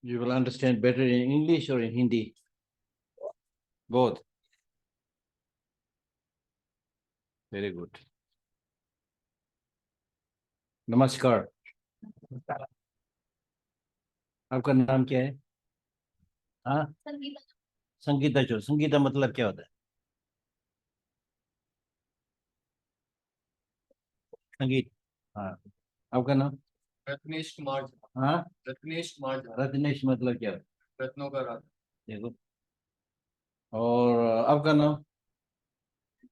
You will understand better in English or in Hindi? Both. Very good. नमस्कार. आपका नाम क्या है? हाँ, संगीता। संगीता. जो संगीता मतलब क्या होता है? संगीत. हाँ. आपका नाम? रत्नेश कुमार झा। हाँ, रत्नेश कुमार झा। रत्नेश मतलब क्या है? रत्नों का राजा। देखो. और आपका नाम?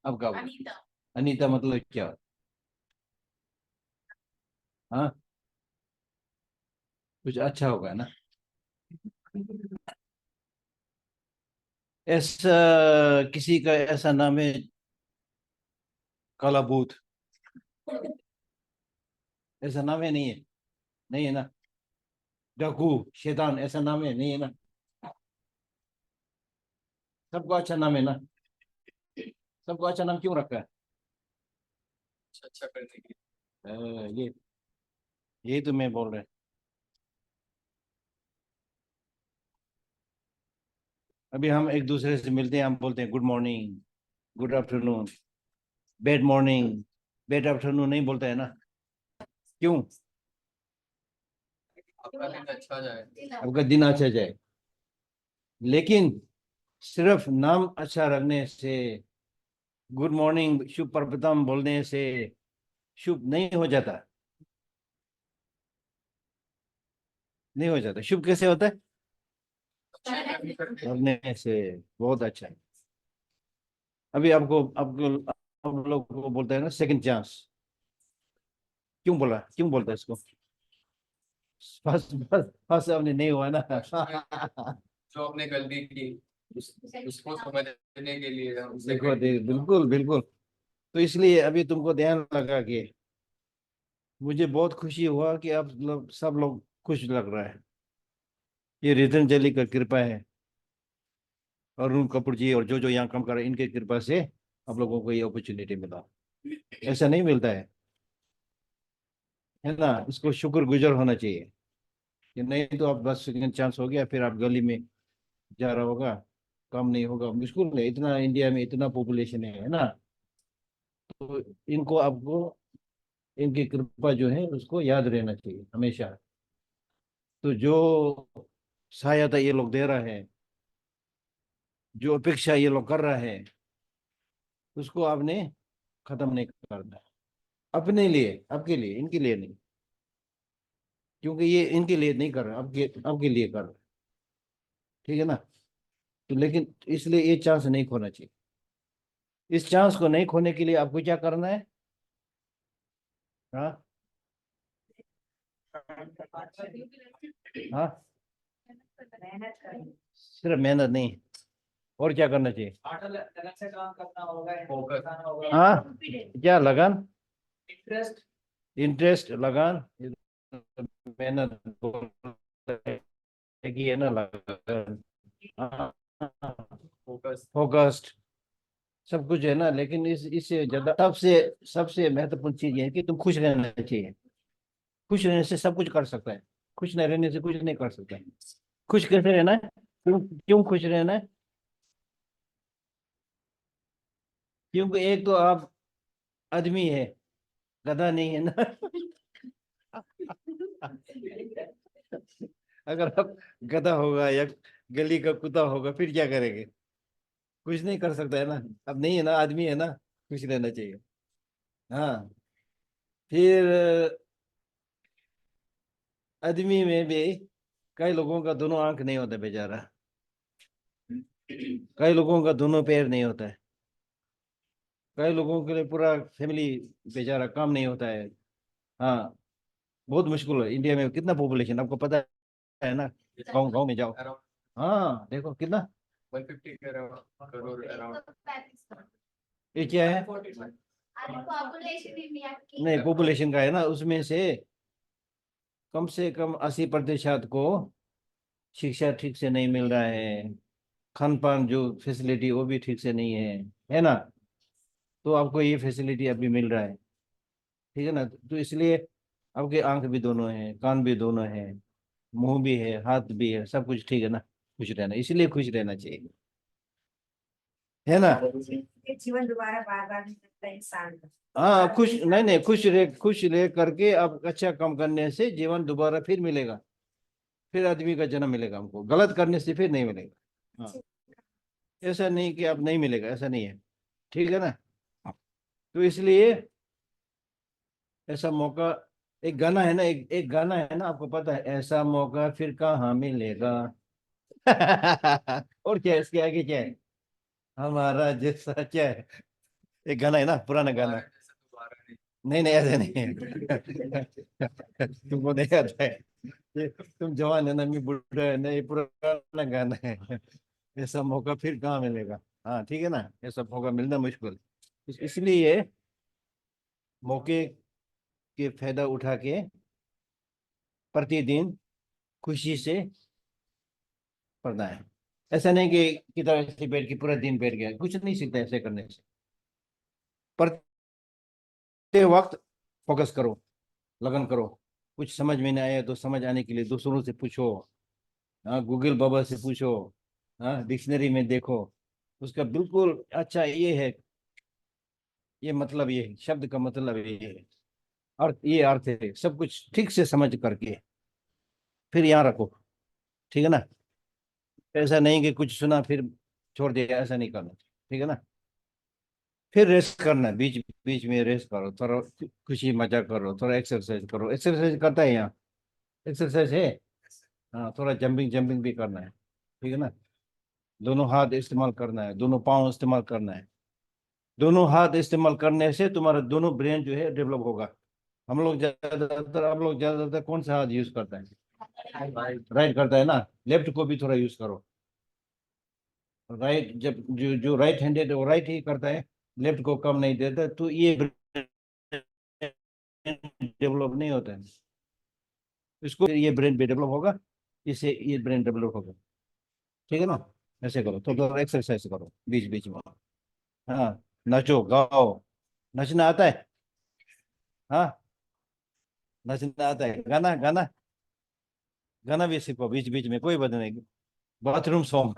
आपका? अनीता। अनीता मतलब क्या? हाँ, कुछ अच्छा होगा ना. ऐसा किसी का ऐसा नाम है काला भूत? ऐसा नाम है? नहीं है. नहीं है ना. डाकू, शैतान, ऐसा नाम है? नहीं है ना. सबको अच्छा नाम है ना. सबको अच्छा नाम क्यों रखा है? अच्छा करने की। ये तो मैं बोल रहा. अभी हम एक दूसरे से मिलते हैं, हम बोलते हैं good morning, good afternoon, bad morning, bad afternoon नहीं बोलते है ना. क्यों? आपका दिन अच्छा जाए। आपका दिन अच्छा जाए. लेकिन सिर्फ नाम अच्छा रखने से, गुड मॉर्निंग शुभ प्रभातम बोलने से शुभ नहीं हो जाता. नहीं हो जाता. शुभ कैसे होता है? करने से. बहुत अच्छा है. अभी आपको आपको आप लोग को बोलते हैं ना सेकंड चांस. क्यों बोला? क्यों बोलते हैं इसको? फर्स्ट फर्स्ट फर्स्ट आपने नहीं हुआ ना. जो आपने गलती की उसको समझने के लिए हम देखो बिल्कुल बिल्कुल. तो इसलिए अभी तुमको ध्यान लगा कि मुझे बहुत खुशी हुआ कि आप लोग सब लोग खुश लग रहा है. ये रितंजलि का कृपा है, अरुण कपूर जी और जो जो यहाँ काम कर रहे हैं इनके कृपा से आप लोगों को ये अपॉर्चुनिटी मिला. ऐसा नहीं मिलता है ना. इसको शुक्रगुजार होना चाहिए. कि नहीं तो आप बस सेकंड चांस हो गया, फिर आप गली में जा रहा होगा, काम नहीं होगा. मुश्किल है, इतना इंडिया में इतना पॉपुलेशन है ना. तो इनको आपको इनकी कृपा जो है उसको याद रहना चाहिए हमेशा. तो जो सहायता ये लोग दे रहे हैं, जो अपेक्षा ये लोग कर रहे हैं, उसको आपने खत्म नहीं करना. अपने लिए, आपके लिए, इनके लिए नहीं. क्योंकि ये इनके लिए नहीं कर रहा, आपके आपके लिए कर रहा. ठीक है ना. तो लेकिन इसलिए ये चांस नहीं खोना चाहिए. इस चांस को नहीं खोने के लिए आपको क्या करना है? हाँ. हाँ, सिर्फ मेहनत नहीं, और क्या करना चाहिए? लगन से काम करना होगा, फोकस। हाँ, क्या लगन? इंटरेस्ट। इंटरेस्ट, लगान, मेहनत बोल की है ना. लगन. फोकस। फोकस्ड, सब कुछ है ना. लेकिन इससे ज्यादा सबसे सबसे महत्वपूर्ण चीज ये है कि तुम खुश रहना चाहिए. खुश रहने से सब कुछ कर सकता है. खुश नहीं रहने से कुछ नहीं कर सकता. खुश कैसे रहना है? क्यों क्यों खुश रहना है? क्योंकि एक तो आप आदमी है, गधा नहीं है ना. अगर आप गधा होगा या गली का कुत्ता होगा फिर क्या करेंगे? कुछ नहीं कर सकता है ना. अब नहीं है ना, आदमी है ना. खुश रहना चाहिए. हाँ. फिर आदमी में भी कई लोगों का दोनों आंख नहीं होता बेचारा. कई लोगों का दोनों पैर नहीं होता है. कई लोगों के लिए पूरा फैमिली बेचारा काम नहीं होता है. हाँ. बहुत मुश्किल है. इंडिया में कितना पॉपुलेशन आपको पता है ना. गाँव गाँव में जाओ. अराउंड हाँ, देखो कितना. 150 करोड़ अराउंड। ये क्या है? पॉपुलेशन इंडिया की। नहीं, पॉपुलेशन का है ना. उसमें से कम 80% को शिक्षा ठीक से नहीं मिल रहा है. खान पान जो फैसिलिटी वो भी ठीक से नहीं है ना. तो आपको ये फैसिलिटी अभी मिल रहा है. ठीक है ना. तो इसलिए आपके आंख भी दोनों हैं, कान भी दोनों हैं, मुंह भी है, हाथ भी है, सब कुछ ठीक है ना, खुश रहना, इसलिए खुश रहना चाहिए, है ना। ये जीवन दोबारा बार बार नहीं मिलता इंसान को। हाँ खुश, नहीं खुश रह करके अब अच्छा काम करने से जीवन दोबारा फिर मिलेगा, फिर आदमी का जन्म मिलेगा हमको, गलत करने से फिर नहीं मिलेगा। हाँ, ऐसा नहीं कि अब नहीं मिलेगा, ऐसा नहीं है, ठीक है ना। तो इसलिए ऐसा मौका, एक गाना है ना, एक गाना है ना, आपको पता है, ऐसा मौका फिर कहाँ मिलेगा। और क्या है इसके आगे, क्या है, हमारा जैसा, क्या है, एक गाना है ना, पुराना गाना। दोबारा जैसा दोबारा नहीं। नहीं नहीं, ऐसे नहीं है। तुमको नहीं आता है, ये तुम जवान है ना, मैं बूढ़ा है ना, ये पुराना गाना है। ऐसा मौका फिर कहाँ मिलेगा। हाँ ठीक है ना, ऐसा मौका मिलना मुश्किल, इसलिए मौके के फायदा उठा के प्रतिदिन खुशी से पढ़ना है। ऐसा नहीं कि किताब ऐसे बैठ के पूरा दिन बैठ गया, कुछ नहीं सीखता ऐसे करने से। पढ़ते वक्त फोकस करो, लगन करो, कुछ समझ में नहीं आया तो समझ आने के लिए दूसरों से पूछो, हाँ गूगल बाबा से पूछो, हाँ डिक्शनरी में देखो, उसका बिल्कुल अच्छा ये है, ये मतलब ये है, शब्द का मतलब ये है, अर्थ ये अर्थ है, सब कुछ ठीक से समझ करके फिर यहाँ रखो, ठीक है ना। ऐसा नहीं कि कुछ सुना फिर छोड़ दिया, ऐसा नहीं करना, ठीक है ना। फिर रेस्ट करना है, बीच बीच में रेस्ट करो, थोड़ा खुशी मजा करो, थोड़ा एक्सरसाइज करो, एक्सरसाइज करता है यहाँ, एक्सरसाइज है। हाँ थोड़ा जंपिंग जंपिंग भी करना है, ठीक है ना। दोनों हाथ इस्तेमाल करना है, दोनों पाँव इस्तेमाल करना है। दोनों हाथ इस्तेमाल करने से तुम्हारा दोनों ब्रेन जो है डेवलप होगा। हम लोग ज्यादातर कौन सा हाथ यूज करता है, राइट करता है ना, लेफ्ट को भी थोड़ा यूज करो। राइट जब जो जो राइट हैंडेड है वो राइट ही करता है, लेफ्ट को कम नहीं देता, तो ये डेवलप नहीं होता है। इसको ये ब्रेन भी डेवलप होगा, इससे ये ब्रेन डेवलप होगा, ठीक है ना। ऐसे करो, तो एक्सरसाइज करो बीच बीच में। हाँ नाचो गाओ, नचना आता है, हाँ नचना आता है, गाना गाना गाना भी सीखो बीच बीच में, कोई बात नहीं, बाथरूम सॉन्ग।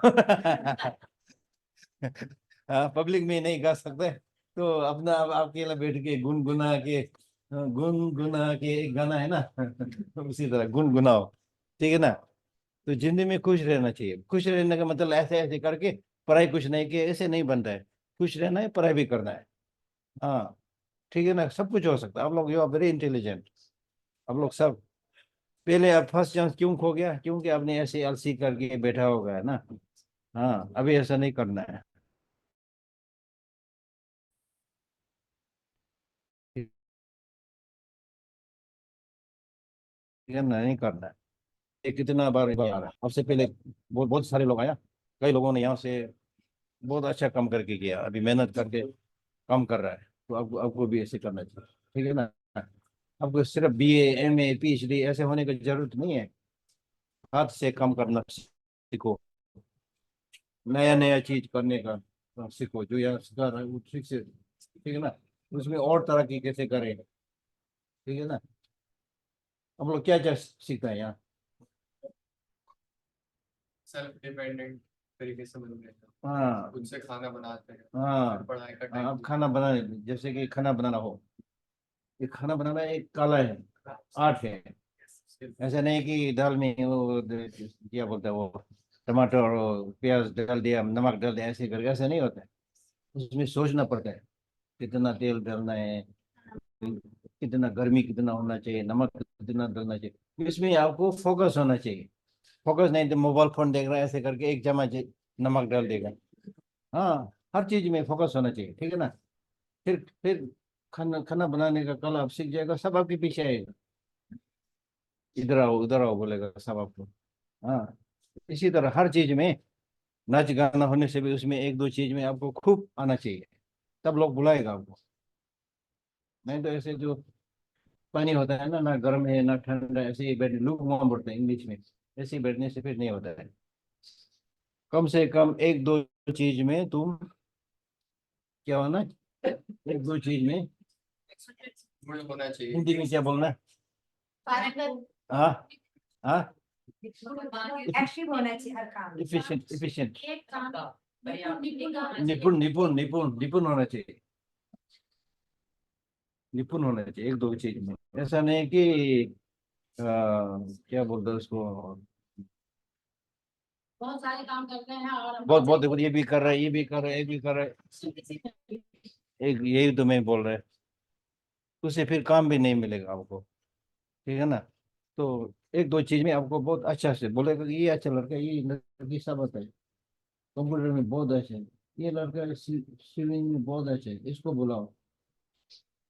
हाँ पब्लिक में नहीं गा सकते, तो अपना आप अकेला बैठ के गुनगुना के एक गाना है ना, उसी तरह गुनगुनाओ, ठीक है ना। तो जिंदगी में खुश रहना चाहिए, खुश रहने का मतलब ऐसे ऐसे करके पढ़ाई कुछ नहीं कि ऐसे नहीं बनता है, खुश रहना है, पढ़ाई भी करना है। हाँ ठीक है ना, सब कुछ हो सकता है। आप लोग यू आर वेरी इंटेलिजेंट, आप लोग सब। पहले आप फर्स्ट चांस क्यों खो गया, क्योंकि आपने ऐसे आलसी करके बैठा होगा है ना। हाँ अभी ऐसा नहीं करना है, ठीक है ना, नहीं करना है। ये कितना बार आ रहा है, आपसे पहले बहुत बहुत सारे लोग आया, कई लोगों ने यहाँ से बहुत अच्छा काम करके किया, अभी मेहनत करके काम कर रहा है, तो आपको आपको भी ऐसे करना चाहिए, ठीक है ना। आपको सिर्फ BA MA PhD ऐसे होने की जरूरत नहीं है, हाथ से काम करना सीखो, नया नया चीज करने का सीखो, जो यहाँ सिखा रहा है वो ठीक से, ठीक है ना। उसमें और तरह की कैसे करें, ठीक है ना। हम लोग क्या क्या सीखते हैं यहाँ। सेल्फ डिपेंडेंट तरीके से बन गए हैं। हाँ खुद से खाना बनाते हैं, हाँ, फिर पढ़ाई का हाँ, टाइम। अब खाना बनाने, जैसे कि खाना बनाना हो, ये खाना बनाना एक कला है, आर्ट है। ऐसा नहीं कि दाल में वो क्या बोलते हैं वो, टमाटर और प्याज डाल दिया, नमक डाल दिया, ऐसे करके ऐसा नहीं होता है। उसमें सोचना पड़ता है, कितना तेल डालना है, कितना गर्मी कितना होना चाहिए, नमक कितना डालना चाहिए, इसमें आपको फोकस होना चाहिए। फोकस नहीं तो मोबाइल फोन देख रहा है ऐसे करके एक चम्मच नमक डाल देगा। हाँ हर चीज में फोकस होना चाहिए, ठीक है ना। फिर खाना खाना बनाने का कला आप सीख जाएगा, सब आपके पीछे आएगा, इधर आओ बोलेगा सब आपको। हाँ इसी तरह हर चीज में, नाच गाना होने से भी उसमें एक दो चीज में आपको खूब आना चाहिए, तब लोग बुलाएगा आपको। नहीं तो ऐसे जो पानी होता है ना, ना गर्म है ना ठंडा है, ऐसे ही बैठ लूक वहाँ बोलते हैं इंग्लिश में, ऐसे ही बैठने से फिर नहीं होता है। कम से कम एक दो चीज में तुम क्या होना, एक दो चीज में, गुण होना चाहिए। हिंदी में क्या बोलना है, पारंगत। हाँ हाँ एक्टिव होना चाहिए हर काम में। इफिशिएंट इफिशिएंट एक काम निपुण निपुण निपुण निपुण होना चाहिए, निपुण होना चाहिए एक दो चीज में। ऐसा नहीं कि क्या बोलते हैं उसको, बहुत सारे काम करते हैं और बहुत बहुत ये भी कर रहा है, ये भी कर रहा है, ये भी कर रहा है, एक यही तो मैं बोल रहा है, उससे फिर काम भी नहीं मिलेगा आपको, ठीक है ना। तो एक दो चीज में आपको बहुत अच्छा से बोलेगा कि ये अच्छा लड़का है, ये लड़की सब आता है, कंप्यूटर में बहुत अच्छा है, ये लड़का स्विमिंग में बहुत अच्छा है, इसको बुलाओ,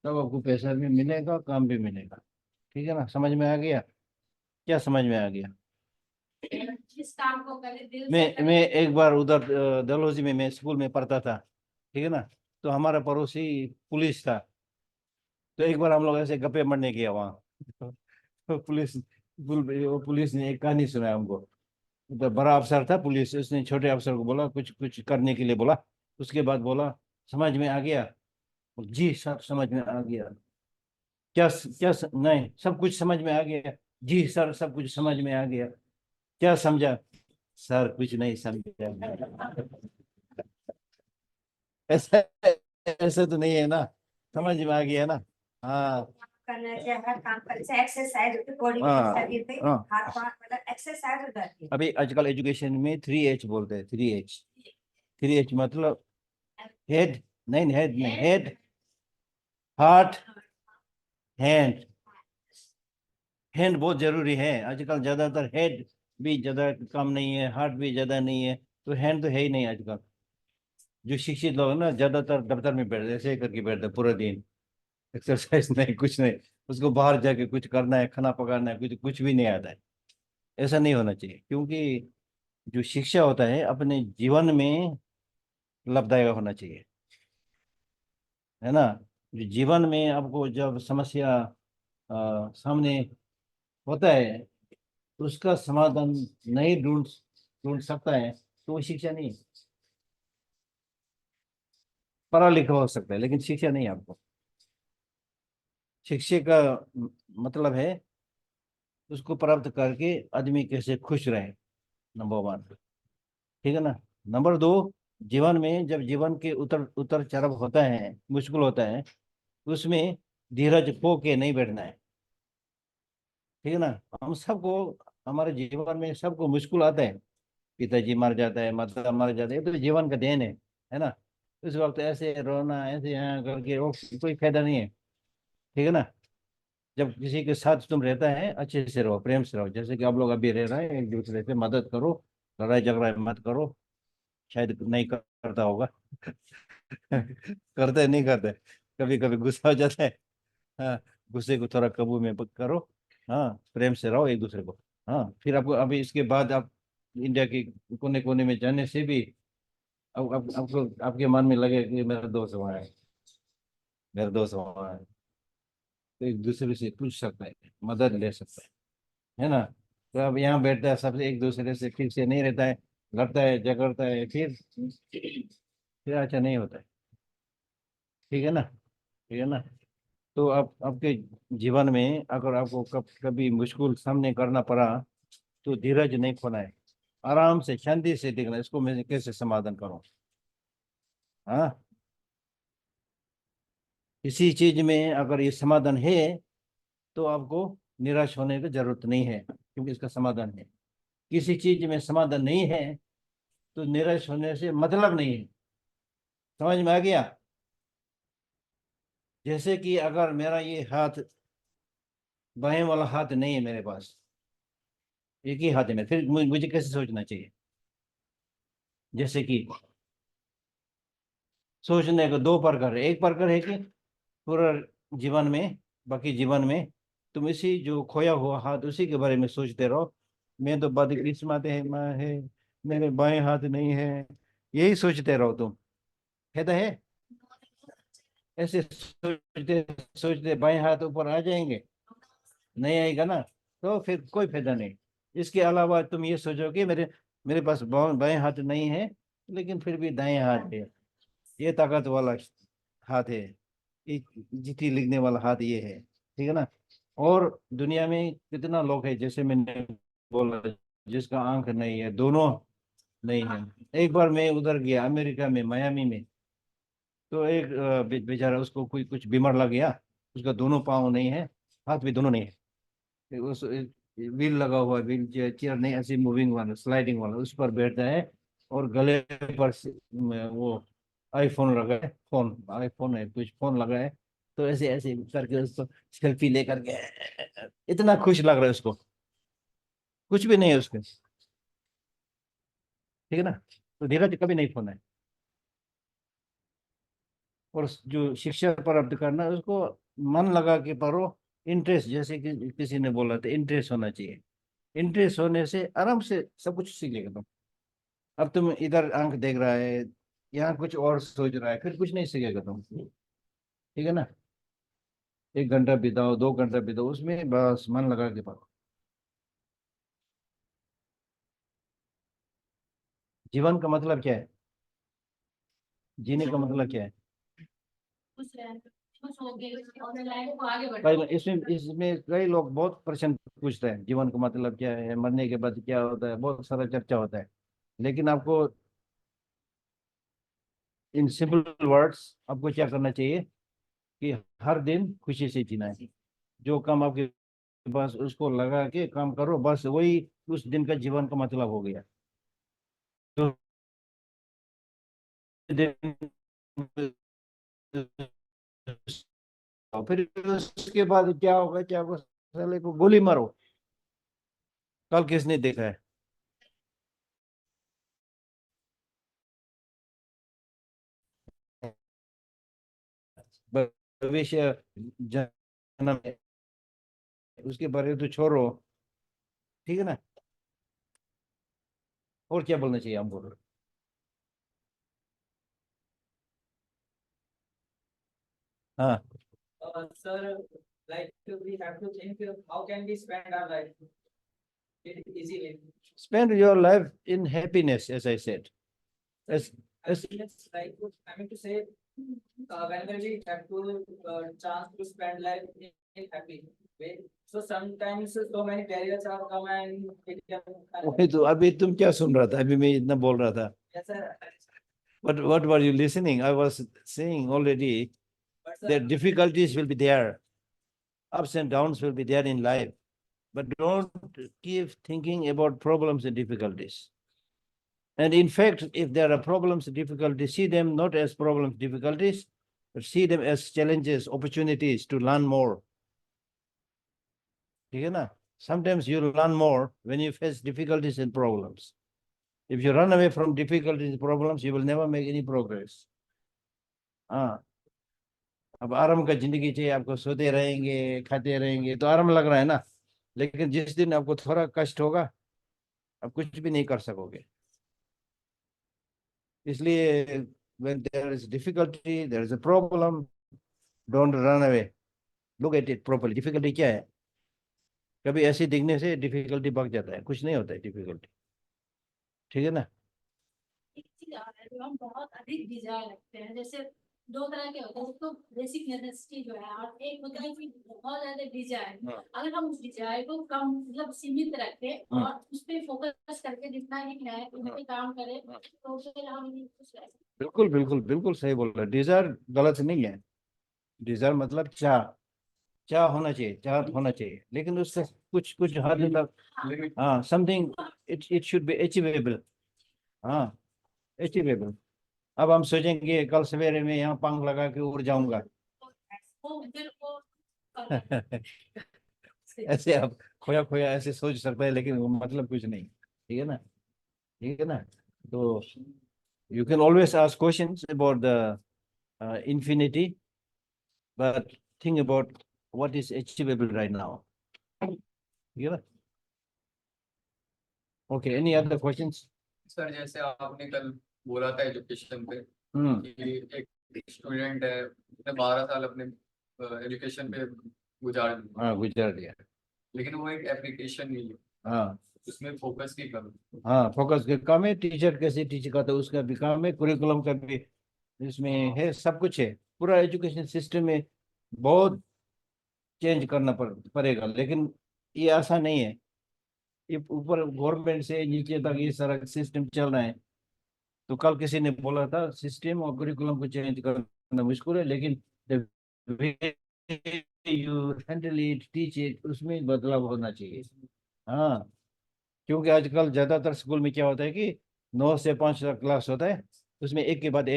तब आपको पैसा भी मिलेगा, काम भी मिलेगा, ठीक है ना। समझ में आ गया? क्या समझ में आ गया? जिस काम को करे दिल से मैं एक बार उधर डलहौजी में मैं स्कूल में पढ़ता था, ठीक है ना। तो हमारा पड़ोसी पुलिस था, तो एक बार हम लोग ऐसे गप्पे मारने गया वहाँ तो वो पुलिस ने एक कहानी सुनाया हमको। तो बड़ा अफसर था पुलिस, उसने छोटे अफसर को बोला कुछ कुछ करने के लिए बोला, उसके बाद बोला समझ में आ गया? जी सर समझ में आ गया। नहीं सब कुछ समझ में आ गया। जी सर सब कुछ समझ में आ गया। क्या समझा? सर कुछ नहीं समझा। ऐसा ऐसा तो नहीं है ना, समझ में आ गया ना। हाँ करना चाहिए हर काम पर, जैसे एक्सरसाइज बॉडी में हाँ शरीर पे हाँ। हाथ पाँव मतलब एक्सरसाइज हो जाती है। अभी आजकल एजुकेशन में 3H बोलते हैं, 3H। 3H मतलब हेड, नहीं हेड नहीं, हेड हार्ट हैंड। हैंड बहुत जरूरी है आजकल, ज्यादातर हेड भी ज्यादा काम नहीं है, हार्ट भी ज्यादा नहीं है, तो हैंड तो है ही नहीं आजकल। जो शिक्षित लोग हैं ना ज्यादातर दफ्तर में बैठते ऐसे करके बैठते पूरा दिन, एक्सरसाइज नहीं कुछ नहीं, उसको बाहर जाके कुछ करना है, खाना पकाना है, कुछ कुछ भी नहीं आता है। ऐसा नहीं होना चाहिए, क्योंकि जो शिक्षा होता है अपने जीवन में लाभदायक होना चाहिए, है ना। जो जीवन में आपको जब समस्या सामने होता है तो उसका समाधान नहीं ढूंढ ढूंढ सकता है, तो वो शिक्षा नहीं है। पढ़ा लिखा हो सकता है लेकिन शिक्षा नहीं है आपको। शिक्षा का मतलब है उसको प्राप्त करके आदमी कैसे खुश रहे, नंबर वन, ठीक है ना। नंबर दो, जीवन में जब जीवन के उतर उतर चढ़ाव होता है, मुश्किल होता है, उसमें धीरज खो के नहीं बैठना है, ठीक है ना। हम सबको, हमारे जीवन में सबको मुश्किल आता है, पिताजी मर जाता है, माता मर जाता है, ये तो जीवन का देन है ना। उस वक्त ऐसे रोना ऐसे यहाँ करके वो कोई फायदा नहीं है, ठीक है ना। जब किसी के साथ तुम रहता है अच्छे से रहो, प्रेम से रहो, जैसे कि आप लोग अभी रह रहे हैं, एक दूसरे से मदद करो, लड़ाई झगड़ा मत करो। शायद नहीं करता होगा करते नहीं करते, कभी कभी गुस्सा हो जाता है। हाँ, गुस्से को थोड़ा काबू में करो। हाँ, प्रेम से रहो एक दूसरे को। हाँ, फिर आपको अभी इसके बाद आप इंडिया के कोने कोने में जाने से भी आपको आपके मन में लगे कि मेरा दोस्त वहाँ है, मेरा दोस्त वहाँ है, तो एक दूसरे से पूछ सकता है, मदद ले सकता है ना। तो अब यहाँ बैठता है सबसे एक दूसरे से ठीक से नहीं रहता है, लड़ता है झगड़ता है, फिर अच्छा नहीं होता है, ठीक है ना, ठीक है ना। तो आप आपके जीवन में अगर आपको कभी मुश्किल सामने करना पड़ा तो धीरज नहीं खोना है, आराम से शांति से देखना इसको मैं कैसे समाधान करूं। हाँ, किसी चीज में अगर ये समाधान है तो आपको निराश होने की जरूरत नहीं है, क्योंकि इसका समाधान है। किसी चीज में समाधान नहीं है तो निराश होने से मतलब नहीं है। समझ में आ गया? जैसे कि अगर मेरा ये हाथ, बाएं वाला हाथ नहीं है मेरे पास, एक ही हाथ है मेरे, फिर मुझे कैसे सोचना चाहिए? जैसे कि सोचने को दो प्रकार है, एक प्रकार है कि पूरा जीवन में, बाकी जीवन में तुम इसी जो खोया हुआ हाथ उसी के बारे में सोचते रहो, मैं तो बदकिस्मत है, मैं है, मेरे बाएं हाथ नहीं है, यही सोचते रहो तुम, फायदा है? ऐसे सोचते सोचते बाएं हाथ ऊपर आ जाएंगे? नहीं आएगा ना, तो फिर कोई फायदा नहीं। इसके अलावा तुम ये सोचो कि मेरे मेरे पास बाएं हाथ नहीं है लेकिन फिर भी दाएं हाथ है, ये ताकत वाला हाथ है, ये चिट्ठी लिखने वाला हाथ ये है, ठीक है ना। और दुनिया में कितना लोग है, जैसे मैंने बोला जिसका आंख नहीं है, दोनों नहीं है। एक बार मैं उधर गया अमेरिका में, मियामी में। तो एक बेचारा, उसको कोई कुछ बीमार लग गया। उसका दोनों पाँव नहीं है, हाथ भी दोनों नहीं है। फिर उस व्हील लगा हुआ, व्हील चेयर नहीं, ऐसी मूविंग वाला, स्लाइडिंग वाला, उस पर बैठता है। और गले पर वो आईफोन लगा है, फोन आईफोन है, कुछ फोन लगा है। तो ऐसे ऐसे करके उसको सेल्फी लेकर के इतना खुश लग रहा है उसको। कुछ भी नहीं है उसके, ठीक है ना। तो धीरज कभी नहीं खोना है। और जो शिक्षा प्राप्त करना है, उसको मन लगा के पढ़ो। इंटरेस्ट, जैसे कि किसी ने बोला था, इंटरेस्ट होना चाहिए। इंटरेस्ट होने से आराम से सब कुछ सीखेगा तुम। अब तुम इधर आंख देख रहा है, यहाँ कुछ और सोच रहा है, फिर कुछ नहीं सीखेगा तुम, ठीक है ना। 1 घंटा बिताओ, 2 घंटा बिताओ उसमें, बस मन लगा के पढ़ो। जीवन का मतलब क्या है? जीने का मतलब क्या है? खुश रहे, खुश होके अपने लाइफ को आगे कई बढ़ाओ। इसमें इसमें कई लोग बहुत प्रश्न पूछते हैं, जीवन का मतलब क्या है, मरने के बाद क्या होता है, बहुत सारा चर्चा होता है। लेकिन आपको इन सिंपल वर्ड्स आपको क्या करना चाहिए कि हर दिन खुशी से जीना है। जो काम आपके पास, उसको लगा के काम करो, बस वही उस दिन का जीवन का मतलब हो गया। तो दिन फिर उसके बाद क्या होगा, क्या होगा, साले को गोली मारो। कल किसने देखा है? भविष्य, जन्म, उसके बारे में तो छोड़ो, ठीक है ना। और क्या बोलना चाहिए हमको? हाँ। Sir, like we have to think how can we spend our life easily. Spend your life in happiness, as I said. as, as Happiness, like I mean to say, whenever we have to chance to spend life in happy way. So sometimes so many barriers are come and it can. वही तो, अभी तुम क्या सुन रहा था? अभी मैं इतना बोल रहा था। Yes, sir. What were you listening? I was saying already But sir, that difficulties will be there, ups and downs will be there in life, but don't keep thinking about problems and difficulties. And in fact, if there are problems and difficulties, see them not as problems, difficulties, but see them as challenges, opportunities to learn more. ठीक है ना? Sometimes you learn more when you face difficulties and problems. If you run away from difficulties and problems, you will never make any progress. हाँ, अब आराम का जिंदगी चाहिए आपको, सोते रहेंगे, खाते रहेंगे, तो आराम लग रहा है ना। लेकिन जिस दिन आपको थोड़ा कष्ट होगा, आप कुछ भी नहीं कर सकोगे। इसलिए when there is difficulty, there is a problem, don't run away. Look at it properly. Difficulty क्या है? कभी ऐसे दिखने से डिफिकल्टी भाग जाता है, कुछ नहीं होता है डिफिकल्टी, ठीक है ना। एक चीज और है, जो हम बहुत अधिक डिजायर रखते हैं, जैसे दो तरह के होते हैं, एक तो बेसिक नेसेसिटी जो है, और एक होता है कि बहुत ज्यादा डिजायर। हाँ। अगर हम उस डिजायर को कम, मतलब सीमित रखें और उस पर फोकस करके जितना ही है उस पे काम करें, तो फिर हम खुश रह सकते हैं। बिल्कुल बिल्कुल बिल्कुल सही बोल रहे। डिजायर गलत नहीं है। डिजायर मतलब चाह, चाह होना चाहिए, चाह होना चाहिए, लेकिन उससे कुछ कुछ हद तक, हाँ, something, it should be achievable. हाँ, अचीवेबल। अब हम सोचेंगे कल सवेरे में यहाँ पंख लगा के उड़ जाऊंगा वो फिर वो ऐसे आप खोया खोया ऐसे सोच सकते हैं, लेकिन वो मतलब कुछ नहीं, ठीक है ना, ठीक है ना। तो you can always ask questions about the infinity, but think about what is achievable right now, ठीक है ना। Okay, any other questions? Sir जैसे आपने कल बोला था एजुकेशन पे हम्म। कि एक स्टूडेंट है, उसने 12 साल अपने एजुकेशन पे गुजार दिए, हाँ, गुजर दिया। लेकिन वो एक एप्लीकेशन नहीं है, हाँ उसमें फोकस की कमी। हाँ, फोकस का काम है, टीचर कैसे टीच करता है उसका भी काम है, कुरिकुलम का भी इसमें है, सब कुछ है। पूरा एजुकेशन सिस्टम में बहुत चेंज करना पड़ेगा, लेकिन ये आसान नहीं है। ये ऊपर गवर्नमेंट से नीचे तक ये सारा सिस्टम चल रहा है। तो कल किसी ने बोला था सिस्टम और करिकुलम को चेंज करना मुश्किल है, लेकिन you handle it, teach it, उसमें बदलाव होना चाहिए। हाँ, क्योंकि आजकल ज्यादातर स्कूल में क्या होता है कि 9 से 5 तक क्लास होता है, उसमें एक के बाद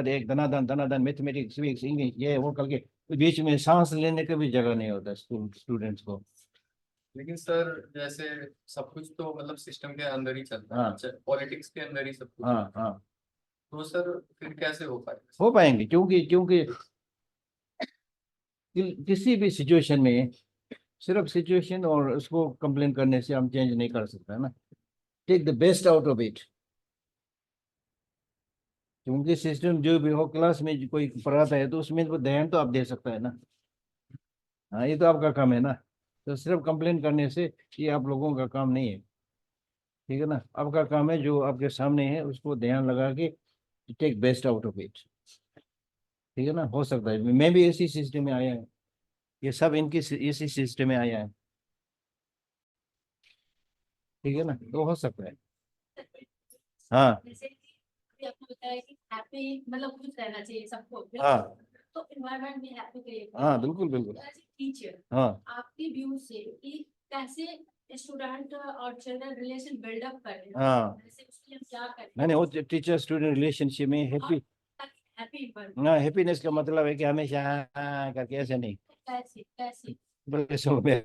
एक धनाधन मैथमेटिक्स, फिजिक्स, इंग्लिश, ये वो करके बीच में सांस लेने का भी जगह नहीं होता स्कूल स्टूडेंट्स को। लेकिन सर जैसे सब कुछ तो मतलब सिस्टम के अंदर ही चलता हाँ। है, पॉलिटिक्स के अंदर ही सब कुछ। हाँ हाँ, तो सर फिर कैसे हो पाएगा? हो पाएंगे, क्योंकि क्योंकि किसी भी सिचुएशन में सिर्फ सिचुएशन और उसको कंप्लेन करने से हम चेंज नहीं कर सकते ना। Take the best out of it, क्योंकि सिस्टम जो भी हो, क्लास में कोई पढ़ाता है तो उसमें तो ध्यान तो आप दे सकता है ना। हाँ, ये तो आपका काम है ना। तो सिर्फ कंप्लेन करने से ये आप लोगों का काम नहीं है, ठीक है ना। आपका काम है जो आपके सामने है उसको ध्यान लगा के take best out of it, ठीक है ना। हो सकता है मैं भी इसी सिस्टम में आया है, ये सब इनकी इसी सिस्टम में आया है, ठीक है ना, तो हो सकता है। हाँ जैसे कि अभी आपने बताया कि हैप्पी मतलब खुश रहना चाहिए सबको, हाँ तो एनवायरनमेंट भी हैप्पी क्रिएट हाँ, बिल्कुल बिल्कुल। एज टीचर हाँ आपके व्यू से कि कैसे स्टूडेंट और चिल्ड्रन रिलेशन बिल्डअप करें, हाँ, जैसे उसके लिए हम क्या करें मैंने वो टीचर स्टूडेंट रिलेशनशिप में हैप्पी, हैप्पी बन, हाँ, हैप्पीनेस का मतलब है कि हमेशा हाँ हाँ करके ऐसे नहीं, कैसे कैसे बड़े शो में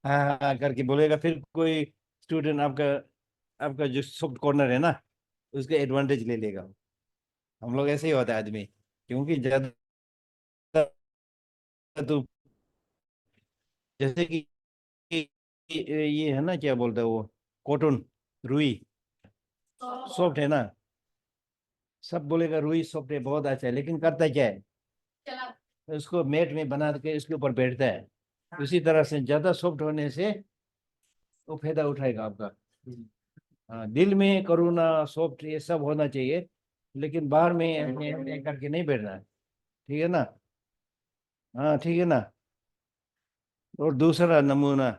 हाँ हाँ करके बोलेगा, फिर कोई स्टूडेंट आपका आपका जो सॉफ्ट कॉर्नर है ना उसके एडवांटेज ले लेगा। हम लोग ऐसे ही होता है आदमी, क्योंकि ज्यादा तो जैसे कि ये है ना, क्या बोलता है वो, कॉटन, रुई सॉफ्ट है ना, सब बोलेगा रुई सॉफ्ट है, बहुत अच्छा है, लेकिन करता क्या है, चला उसको मेट में बना के उसके ऊपर बैठता है। उसी तरह से ज्यादा सॉफ्ट होने से वो फायदा उठाएगा आपका। हाँ, दिल में करुणा, सॉफ्ट, ये सब होना चाहिए, लेकिन बाहर में ऐसे करके नहीं बैठना है, ठीक है ना। हाँ, ठीक है ना। और दूसरा नमूना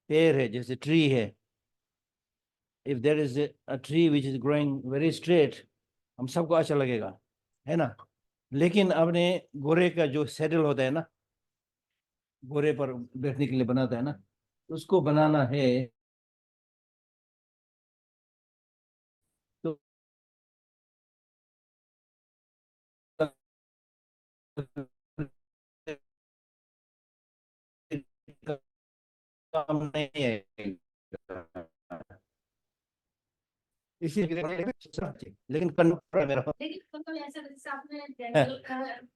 पेड़ है, जैसे ट्री है, if there is a tree which is growing very straight, हम सबको अच्छा लगेगा, है ना। लेकिन अपने घोड़े का जो सैडल होता है ना, घोड़े पर बैठने के लिए बनाता है ना, उसको बनाना है तो काम नहीं है, इसीलिए लेकिन कंट्रोल मेरा। लेकिन मतलब ऐसा जैसे आपने डेंटल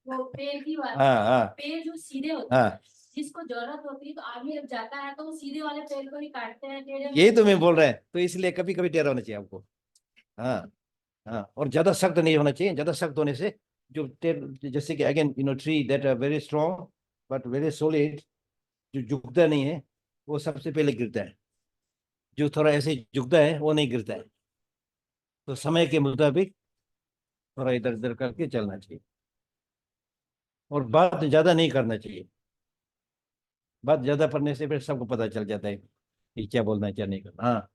वो पेड़ की बात हाँ हाँ पेड़ जो सीधे होते हाँ, हैं, जिसको जरूरत होती है तो आदमी जब जाता है तो वो सीधे वाले पेड़ को ही काटते हैं, टेढ़े यही तो मैं बोल रहा है, तो इसलिए कभी कभी टेढ़ा होना चाहिए आपको। हाँ हाँ, और ज्यादा सख्त नहीं होना चाहिए, ज्यादा सख्त होने से जो जैसे कि again tree that are very strong but very solid, जो झुकता नहीं है वो सबसे पहले गिरता है, जो थोड़ा ऐसे झुकता है वो नहीं गिरता है। तो समय के मुताबिक थोड़ा इधर उधर करके चलना चाहिए, और बात ज्यादा नहीं करना चाहिए। बात ज्यादा करने से फिर सबको पता चल जाता है कि क्या बोलना है क्या नहीं करना। हाँ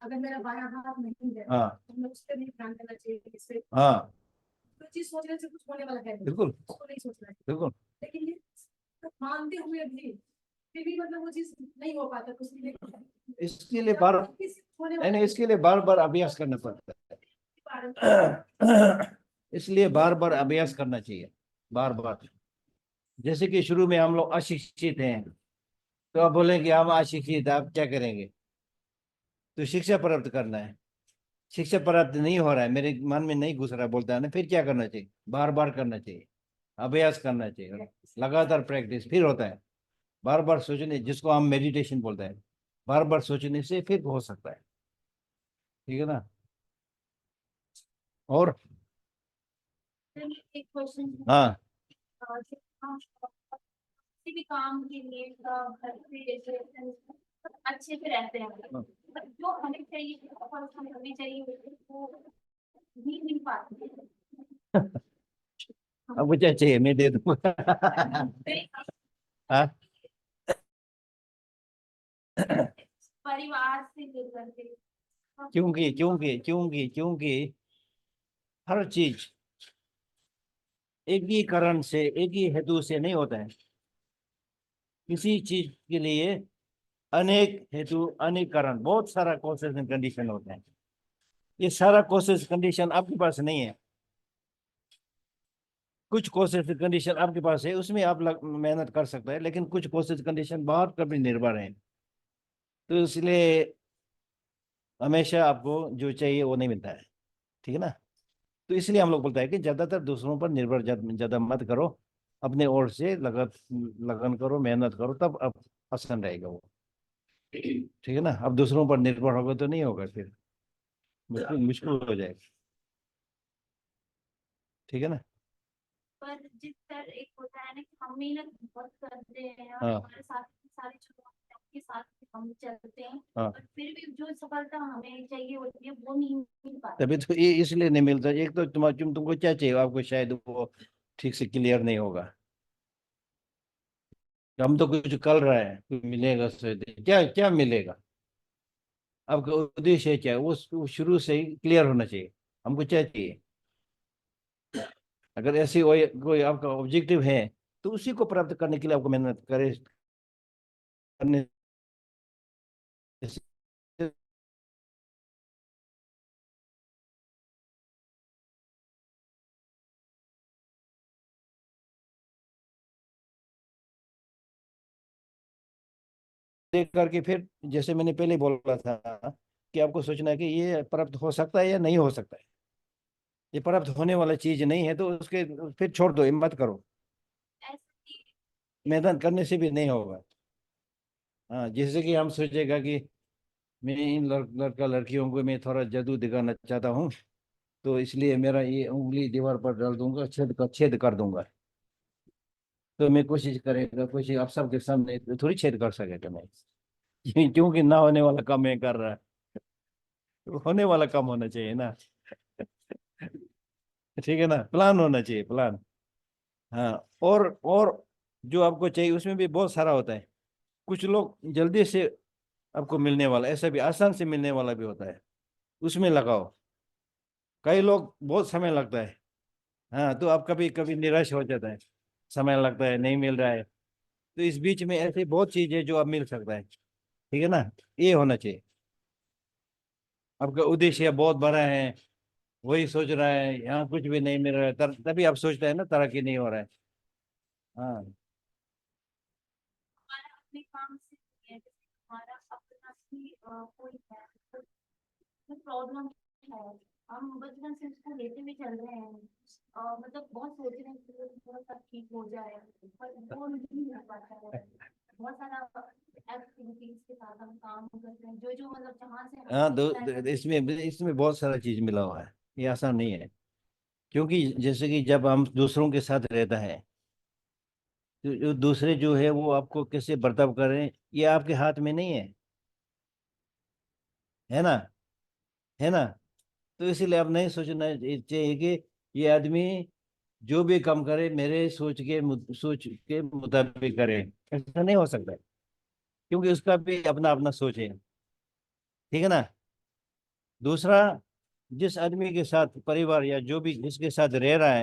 अगर मेरा बायां हाथ नहीं है हाँ तो मैं उस पर नहीं ध्यान देना चाहिए कि इससे हाँ, कोई चीज सोचने से कुछ होने वाला है बिल्कुल उसको नहीं सोचना है, बिल्कुल। लेकिन ये मानते हुए भी फिर भी मतलब वो चीज नहीं हो पाता कुछ नहीं इसके लिए बार होने नहीं, वाला इसके लिए बार बार अभ्यास करना पड़ता है। इसलिए बार बार अभ्यास करना चाहिए, बार बार। जैसे कि शुरू में हम लोग अशिक्षित हैं, तो आप बोलेंगे हम अशिक्षित, आप क्या करेंगे, तो शिक्षा प्राप्त करना है। शिक्षा प्राप्त नहीं हो रहा है, मेरे मन में नहीं घुस रहा, बोलता है ना, फिर क्या करना चाहिए, बार बार करना चाहिए, अभ्यास करना चाहिए, लगातार प्रैक्टिस, फिर होता है। बार बार सोचने, जिसको हम मेडिटेशन बोलते हैं, बार बार सोचने से फिर हो सकता है, ठीक है ना। और एक क्वेश्चन हाँ किसी भी काम के लिए घर पे जैसे अच्छे से रहते हैं, but जो हमें चाहिए और हमें चाहिए वो नहीं मिल पाती अब क्या चाहिए मैं दे दूंगा। हाँ परिवार से लेकर के क्योंकि क्योंकि क्योंकि क्योंकि हर चीज एक ही कारण से, एक ही हेतु से नहीं होता है। किसी चीज के लिए अनेक हेतु, अनेक कारण, बहुत सारा कॉसेस एंड कंडीशन होते हैं। ये सारा कॉसेस कंडीशन आपके पास नहीं है। कुछ कॉसेस कंडीशन आपके पास है, उसमें आप मेहनत कर सकते हैं, लेकिन कुछ कॉसेस कंडीशन बहुत कभी निर्भर है। तो इसलिए हमेशा आपको जो चाहिए वो नहीं मिलता है, ठीक है ना। तो इसलिए हम लोग बोलते हैं कि ज्यादातर दूसरों पर निर्भर ज्यादा मत करो, अपने ओर से लगन करो, मेहनत करो, तब अब आसान रहेगा वो, ठीक है ना। अब दूसरों पर निर्भर होगा तो नहीं होगा, फिर मुश्किल मुश्किल हो जाएगा, ठीक है ना। पर जिस तरह एक होता है ना कि हम मेहनत बहुत करते हैं और हाँ हमारे साथ सारी चुनौतियों के साथ हम चलते हैं, हाँ, पर फिर भी जो सफलता हमें चाहिए होती है वो नहीं मिल पाती। तभी तो ये इसलिए नहीं मिलता। एक तो तुमको क्या चाहिए, आपको शायद वो ठीक से क्लियर नहीं होगा। हम तो कुछ कर रहा है, कुछ मिलेगा शायद, क्या क्या मिलेगा, आपका उद्देश्य क्या है, वो शुरू से ही क्लियर होना चाहिए। हमको क्या चाहिए, अगर ऐसी कोई आपका ऑब्जेक्टिव है तो उसी को प्राप्त करने के लिए आपको मेहनत करने से देख करके फिर, जैसे मैंने पहले बोला था कि आपको सोचना है कि ये प्राप्त हो सकता है या नहीं हो सकता है। ये प्राप्त होने वाला चीज नहीं है तो उसके फिर छोड़ दो, हिम्मत करो। ऐसी मेहनत करने से भी नहीं होगा। हाँ, जैसे कि हम सोचेगा कि मैं इन लड़का लड़कियों को मैं थोड़ा जादू दिखाना चाहता हूँ, तो इसलिए मेरा ये उंगली दीवार पर डाल दूंगा, छेद कर दूंगा। तो मैं कोशिश करेगा, कोशिश आप सबके सामने थोड़ी छेद कर सकेगा मैं, क्योंकि ना होने वाला काम मैं कर रहा है। तो होने वाला काम होना चाहिए ना, ठीक है ना, प्लान होना चाहिए, प्लान। हाँ, और जो आपको चाहिए उसमें भी बहुत सारा होता है। कुछ लोग जल्दी से आपको मिलने वाला, ऐसा भी आसान से मिलने वाला भी होता है, उसमें लगाओ। कई लोग बहुत समय लगता है। हाँ, तो आप कभी कभी निराश हो जाता है, समय लगता है, नहीं मिल रहा है। तो इस बीच में ऐसी बहुत चीजें जो अब मिल सकता है, ठीक है ना। ये होना चाहिए। आपका उद्देश्य बहुत बड़ा है, वही सोच रहा है, यहाँ कुछ भी नहीं मिल रहा है, तभी आप सोचते हैं ना तरक्की नहीं हो रहा है। हाँ हमारा अपने काम से है, जैसे हमारा अपना ही कोई है, कोई प्रॉब्लम है, हम बचपन से उसको लेते हुए चल रहे हैं, मतलब बहुत सोच रहे हैं कि वो थोड़ा सा ठीक हो जाए, पर वो नहीं हो पाता है। बहुत सारा एक्टिविटीज के साथ हम काम करते हैं, जो जो मतलब जहाँ से हमें हाँ, मिलता है। इसमें इसमें बहुत सारा चीज मिला हुआ है, ये आसान नहीं है। क्योंकि जैसे कि जब हम दूसरों के साथ रहता है, तो जो दूसरे जो है वो आपको कैसे बर्ताव करें, ये आपके हाथ में नहीं है ना, है ना। तो इसीलिए आप नहीं सोचना चाहिए कि ये आदमी जो भी काम करे मेरे सोच के मुताबिक करे। ऐसा नहीं हो सकता है, क्योंकि उसका भी अपना अपना सोच है, ठीक है ना। दूसरा, जिस आदमी के साथ परिवार या जो भी जिसके साथ रह रहा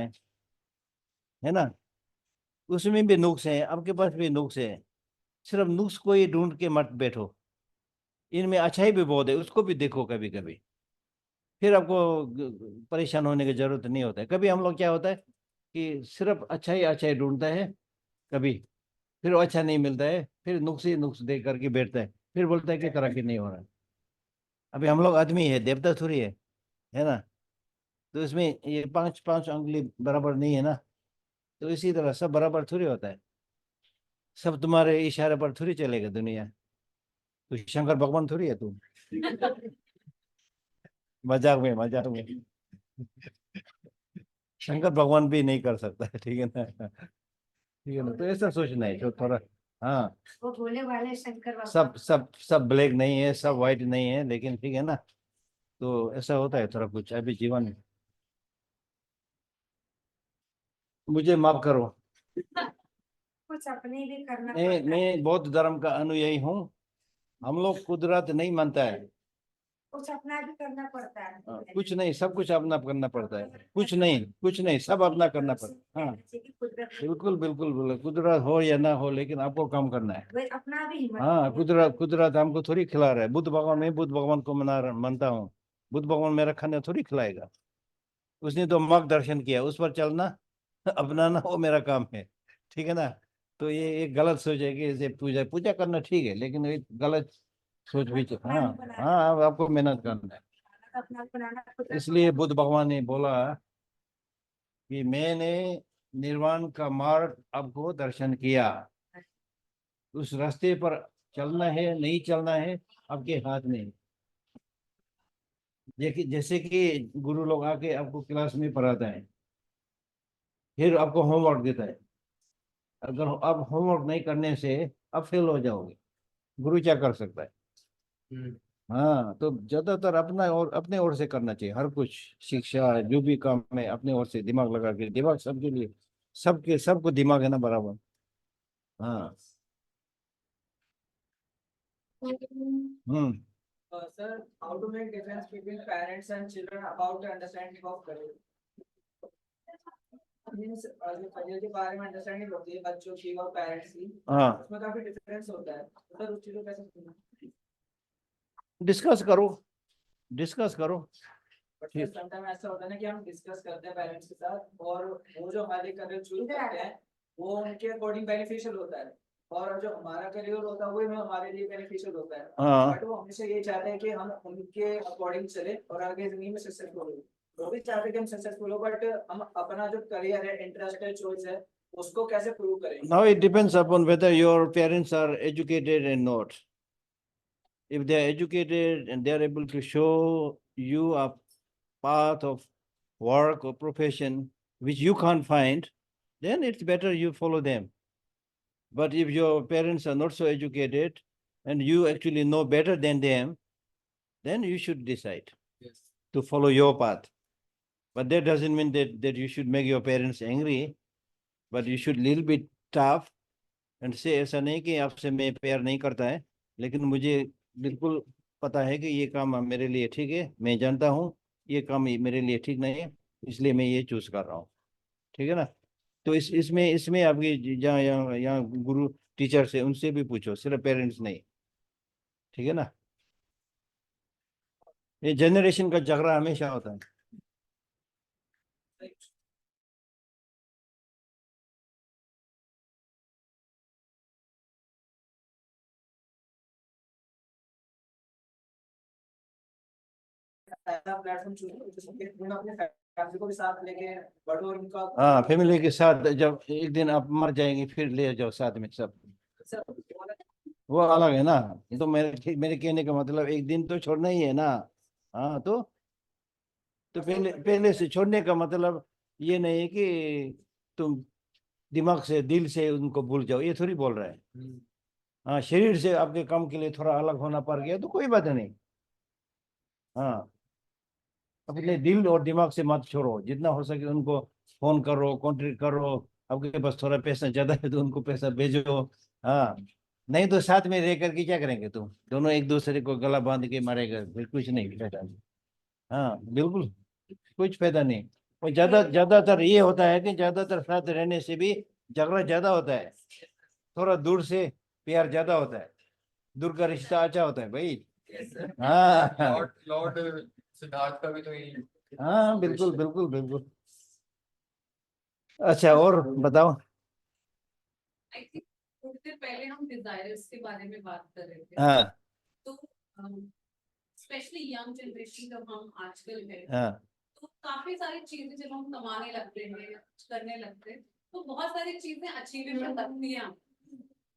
है ना, उसमें भी नुक्स है, आपके पास भी नुक्स है। सिर्फ नुक्स को ही ढूंढ के मत बैठो, इनमें अच्छाई भी बहुत है, उसको भी देखो कभी कभी। फिर आपको परेशान होने की जरूरत नहीं होता है। कभी हम लोग क्या होता है कि सिर्फ अच्छा ही ढूंढता है, कभी फिर वो अच्छा नहीं मिलता है, फिर नुक्स ही नुक्स देख करके बैठता है, फिर बोलता है कि तरक्की नहीं हो रहा है। अभी हम लोग आदमी है, देवता थोड़ी है ना। तो इसमें ये पांच पांच उंगली बराबर नहीं है ना। तो इसी तरह सब बराबर थोड़ी होता है, सब तुम्हारे इशारे पर थोड़ी चलेगा दुनिया। तो शंकर भगवान थोड़ी है तू। मजाक में, मजाक में। शंकर भगवान भी नहीं कर सकता है, ठीक है ना, ठीक है ना। तो ऐसा सोचना है जो थोड़ा, हाँ, वो भोले वाले शंकर बाबा। सब ब्लैक नहीं है, सब व्हाइट नहीं है, लेकिन ठीक है ना। तो ऐसा होता है थोड़ा कुछ अभी जीवन में। मुझे माफ करो, कुछ अपने लिए करना मैं पड़ता है। मैं बौद्ध धर्म का अनुयायी हूँ। हम लोग कुदरत नहीं मानता है। कुछ अपना भी करना पड़ता है। कुछ नहीं, सब कुछ अपना करना पड़ता है। कुछ नहीं, सब अपना करना पड़ता है। हाँ, बिल्कुल बिल्कुल बिल्कुल, कुदरत हो या ना हो, लेकिन आपको काम करना है। वही अपना भी हिम्मत हाँ, करना कुदरत हमको थोड़ी खिला रहा है। बुद्ध भगवान, मैं बुद्ध भगवान को मानता हूँ। बुद्ध भगवान मेरा खाना थोड़ी खिलाएगा। उसने तो मार्गदर्शन किया, उस पर चलना अपनाना वो मेरा काम है। ठीक है ना। तो ये एक गलत सोच है कि इसे पूजा पूजा करना ठीक है, लेकिन एक गलत सोच भी। हाँ हाँ, अब आपको मेहनत करना है। अपना बनाना खुद इसलिए बुद्ध भगवान ने बोला कि मैंने निर्वाण का मार्ग आपको दर्शन किया। उस रास्ते पर चलना है नहीं चलना है आपके हाथ में है। देखिए, जैसे कि गुरु लोग आके आपको क्लास में पढ़ाता है, फिर आपको होमवर्क देता है। अगर आप होमवर्क नहीं करने से आप फेल हो जाओगे, गुरु क्या कर सकता है। हाँ, तो ज्यादातर अपने ओर से करना चाहिए। हर कुछ शिक्षा जो भी काम है अपने ओर से दिमाग लगा के। दिमाग सबके लिए, सबको दिमाग है ना बराबर। हाँ। हम्म। Sir, how to make difference between parents and children about the understanding of career? Means जो career के बारे में understanding होती है बच्चों की और parents की, हाँ, उसमें काफी difference होता है। तो सर उस चीज़ को कैसे समझना? डिस्कस करो। But sir, sometimes ऐसा होता है ना कि हम discuss करते हैं parents के साथ और वो जो हमारे career choose करते हैं वो उनके according beneficial होता है और जो हमारा career होता है वो हमारे लिए beneficial होता है। हाँ, बट वो हमेशा ये चाहते हैं कि हम उनके अकॉर्डिंग चले और आगे जिंदगी में सक्सेसफुल हो। वो भी चाहते हैं कि हम सक्सेसफुल हो बट हम अपना जो करियर है इंटरेस्ट है चॉइस है उसको कैसे प्रूव करें? now it depends upon whether your parents are educated and not. If they are educated and they are able to show you a path of work or profession which you can't find, then it's better you follow them. But if your parents are not so educated and you actually know better than them, then you should decide Yes. to follow your path. But that doesn't mean that you should make your parents angry, but you should little bit tough and say ऐसा नहीं कि आपसे मैं प्यार नहीं करता है, लेकिन मुझे बिल्कुल पता है कि ये काम मेरे लिए ठीक है। मैं जानता हूँ ये काम मेरे लिए ठीक नहीं है, इसलिए मैं ये चूज कर रहा हूँ। ठीक है ना। तो इसमें इसमें आपकी जहाँ यहाँ यहाँ गुरु टीचर से उनसे भी पूछो, सिर्फ पेरेंट्स नहीं। ठीक है ना। ये जनरेशन का झगड़ा हमेशा होता है। ऐसा प्लेटफॉर्म चूज करो जिसमें अपने फैमिली को भी साथ लेके बढ़ो और उनका हाँ, फैमिली के साथ जब एक दिन आप मर जाएंगे फिर ले जाओ साथ में सब। सर वो अलग है ना। ये तो मेरे कहने का मतलब एक दिन तो छोड़ना ही है ना। हाँ, तो पहले पहले से छोड़ने का मतलब ये नहीं है कि तुम दिमाग से दिल से उनको भूल जाओ, ये थोड़ी बोल रहा है। हाँ, शरीर से आपके काम के लिए थोड़ा अलग होना पड़ गया तो कोई बात नहीं। हाँ, अपने दिल और दिमाग से मत छोड़ो, जितना हो सके उनको फोन करो, कॉन्टेक्ट करो। आपके पास थोड़ा पैसा ज्यादा है तो उनको पैसा भेजो। हाँ, नहीं तो साथ में रह करके क्या करेंगे तुम दोनों, एक दूसरे को गला बांध के मारेगा, फिर कुछ नहीं फायदा। हाँ, बिल्कुल कुछ फायदा नहीं। और ज्यादातर ये होता है कि ज्यादातर साथ रहने से भी झगड़ा ज्यादा होता है, थोड़ा दूर से प्यार ज्यादा होता है। दूर का रिश्ता अच्छा होता है भाई। हाँ लॉर्ड सिद्धार्थ का भी तो यही हाँ, बिल्कुल बिल्कुल बिल्कुल। अच्छा, और बताओ। आई थिंक थोड़ी देर पहले हम डिजायर्स के बारे में बात कर रहे थे। हाँ तो स्पेशली यंग जनरेशन जब हम आजकल है हाँ तो काफी सारी चीजें जब हम कमाने लगते हैं करने लगते हैं तो बहुत सारी चीजें अचीवेबल लगती हैं,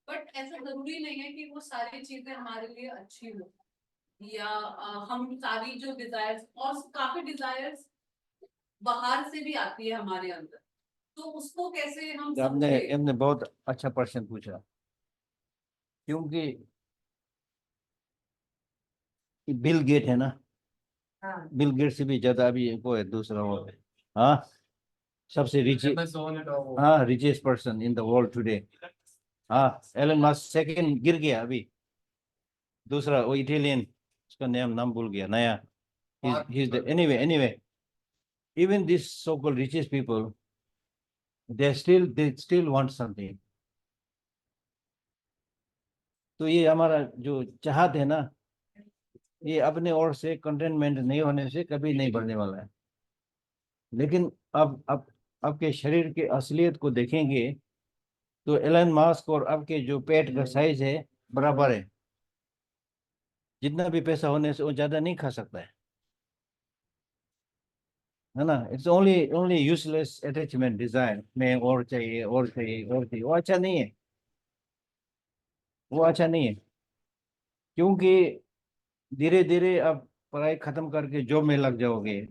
बट ऐसा जरूरी नहीं है कि वो सारी चीजें हमारे लिए अच्छी हो या हम सारी जो डिजायर्स, और काफी डिजायर्स बाहर से भी आती है हमारे अंदर, तो उसको कैसे हम आपने समझे? आपने बहुत अच्छा प्रश्न पूछा, क्योंकि बिल गेट है ना। हाँ बिल गेट से भी ज्यादा अभी वो है दूसरा वो। हाँ, सबसे रिच। Amazon and all. हाँ, richest person in the world today. हाँ, एलन मस्क सेकंड गिर गया अभी। दूसरा वो इटालियन, उसका नाम भूल गया, नया। Mark anyway, even these so-called richest people, they still want something. तो ये हमारा जो चाहत है ना, ये अपने ओर से कंटेनमेंट नहीं होने से कभी नहीं बढ़ने वाला है। लेकिन अब आपके शरीर के असलियत को देखेंगे तो एलन मास्क और आपके जो पेट का साइज है बराबर है। जितना भी पैसा होने से वो ज्यादा नहीं खा सकता है ना। It's only only useless attachment, desire में और चाहिए और चाहिए और चाहिए। वो अच्छा नहीं है, वो अच्छा नहीं है। क्योंकि धीरे धीरे आप पढ़ाई खत्म करके जॉब में लग जाओगे,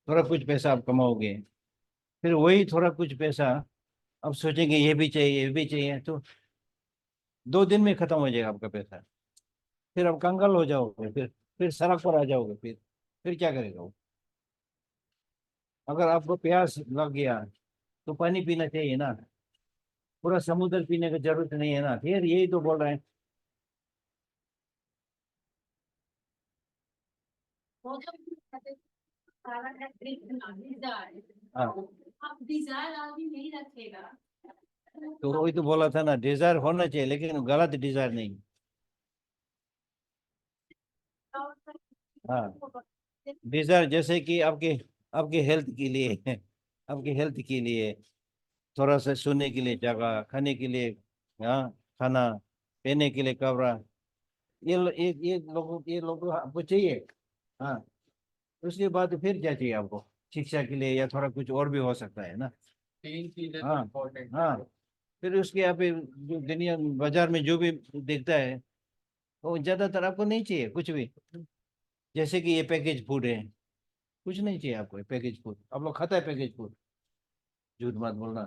थोड़ा कुछ पैसा आप कमाओगे, फिर वही थोड़ा कुछ पैसा आप सोचेंगे ये भी चाहिए ये भी चाहिए, तो 2 दिन में खत्म हो जाएगा आपका पैसा। फिर आप कंगाल हो जाओगे, फिर सड़क पर आ जाओगे। फिर क्या करेगा वो? अगर आपको प्यास लग गया तो पानी पीना चाहिए ना, पूरा समुद्र पीने की जरूरत नहीं है ना। फिर यही तो बोल रहे हैं। वो जो कहते हैं, सारा है डिजायर। हाँ, अब डिजायर आदमी नहीं रखेगा तो वही तो बोला था ना, डिजायर होना चाहिए लेकिन गलत डिजायर नहीं। हाँ, डिजायर जैसे कि आपके आपके हेल्थ के लिए आपके हेल्थ के लिए, थोड़ा सा सोने के लिए जगह, खाने के लिए, हाँ, खाना, पहने के लिए कपड़ा, ये लोगों आपको चाहिए। हाँ, उसके बाद फिर क्या चाहिए आपको? शिक्षा के लिए या थोड़ा कुछ और भी हो सकता है ना। 3 चीजें तो हाँ, इम्पोर्टेंट है। हाँ, फिर उसके यहाँ पे जो दुनिया बाजार में जो भी देखता है वो ज्यादातर आपको नहीं चाहिए कुछ भी। जैसे कि ये पैकेज फूड है, कुछ नहीं चाहिए आपको। पैकेज फूड आप लोग खाता है? पैकेज फूड, झूठ मत बोलना।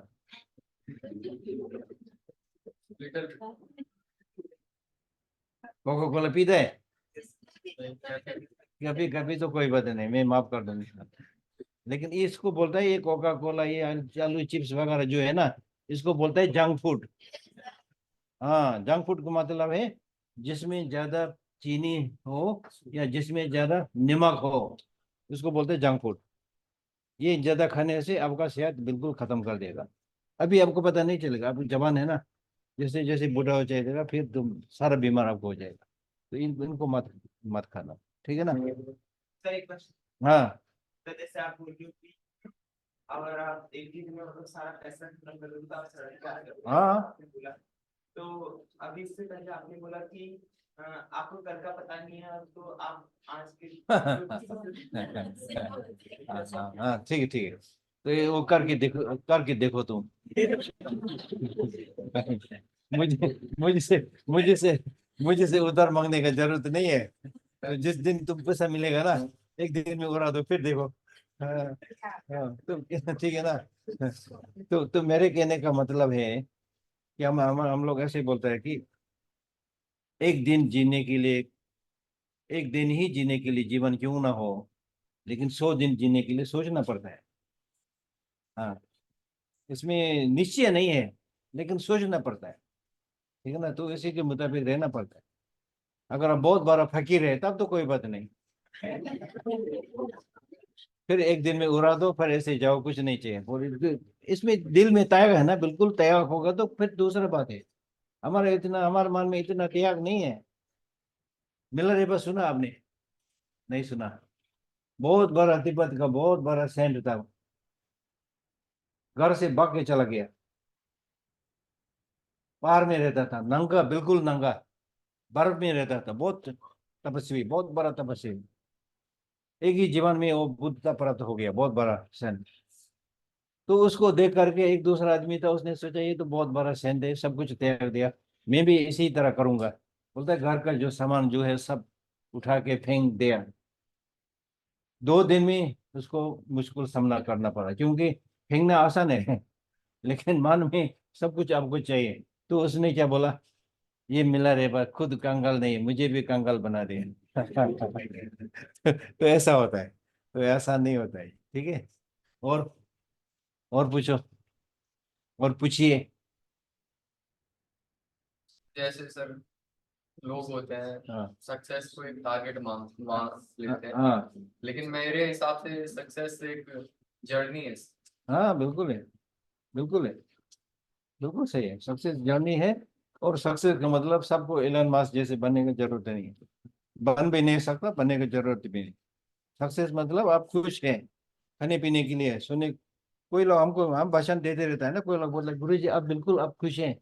लिटिल कोको कोला पीता है? कभी कभी तो कोई बात नहीं, मैं माफ कर दूंगा। लेकिन इसको बोलता है ये कोका कोला, ये आलू चिप्स वगैरह जो है ना, इसको बोलता है जंक फूड। हाँ, जंक फूड का मतलब है जिसमें ज्यादा चीनी हो या जिसमें ज्यादा नमक हो, उसको बोलते हैं जंक फूड। ये ज्यादा खाने से आपका सेहत बिल्कुल खत्म कर देगा। अभी आपको पता नहीं चलेगा, आप जवान है ना, जैसे जैसे बूढ़ा हो जाएगा फिर तुम सारा बीमार आपको हो जाएगा। तो इनको मत मत खाना, ठीक है ना। सर एक क्वेश्चन। हाँ, तो जैसे आप बोल रहे हो कि अगर आप एक दिन में मतलब सारा पैसा खत्म कर दोगे तो आप सड़क पे आ जाओगे, हाँ। आपने बोला। तो अभी इससे पहले आपने बोला कि आपको कल का पता नहीं है, तो आप आज के हाँ, हाँ, ठीक है ठीक है। तो ये वो करके देखो तुम। मुझे मुझे से मुझे से उधार मांगने का जरूरत नहीं है। तो जिस दिन तुम पैसा मिलेगा ना, एक दिन में उड़ा दो, फिर देखो। हाँ, हाँ, तो ठीक है ना। तो मेरे कहने का मतलब है कि हम लोग ऐसे बोलते हैं कि एक दिन जीने के लिए, एक दिन ही जीने के लिए जीवन क्यों ना हो, लेकिन 100 दिन जीने के लिए सोचना पड़ता है। हाँ, इसमें निश्चय नहीं है लेकिन सोचना पड़ता है, ठीक है ना। तो इसी के मुताबिक रहना पड़ता है। अगर आप बहुत बड़ा फकीर है तब तो कोई बात नहीं, फिर एक दिन में उड़ा दो, फिर ऐसे जाओ, कुछ नहीं चाहिए। और इसमें दिल में त्याग है ना, बिल्कुल त्याग होगा तो फिर दूसरा बात है। हमारे मन में इतना त्याग नहीं है। मिलर बस सुना आपने? नहीं सुना? बहुत बड़ा तिब्बत का बहुत बड़ा सेंट था, घर से भाग के चला गया, पहाड़ में रहता था, नंगा, बिल्कुल नंगा, बर्फ में रहता था। बहुत तपस्वी, बहुत बड़ा तपस्वी। एक ही जीवन में वो बुद्धता प्राप्त हो गया, बहुत बड़ा सेंट। तो उसको देख करके एक दूसरा आदमी था, उसने सोचा ये तो बहुत बड़ा सेंट है, सब कुछ त्याग दिया, मैं भी इसी तरह करूंगा। बोलता है घर का जो सामान जो है सब उठा के फेंक दिया। 2 दिन में उसको मुश्किल सामना करना पड़ा, क्योंकि फेंकना आसान है लेकिन मन में सब कुछ आपको चाहिए। तो उसने क्या बोला, ये मिला रे बस, खुद कंगाल नहीं, मुझे भी कंगाल बना दे। तो ऐसा होता है, तो ऐसा नहीं होता है, ठीक है। और और पूछो, और पूछिए। जैसे सर लोग होते हैं हाँ सक्सेस को एक टारगेट मान लेते हैं, हाँ लेकिन मेरे हिसाब से सक्सेस एक जर्नी है। हाँ, बिल्कुल है, बिल्कुल है, बिल्कुल सही है। सक्सेस जर्नी है, और सक्सेस का मतलब सबको एलन मास्क जैसे बनने की जरूरत नहीं है, बन भी नहीं सकता, बनने की जरूरत भी नहीं। सक्सेस मतलब आप खुश हैं, खाने पीने के लिए सोने। कोई लोग हमको हम भाषण देते रहता है ना, कोई लोग बोलते हैं गुरु जी आप बिल्कुल आप खुश हैं,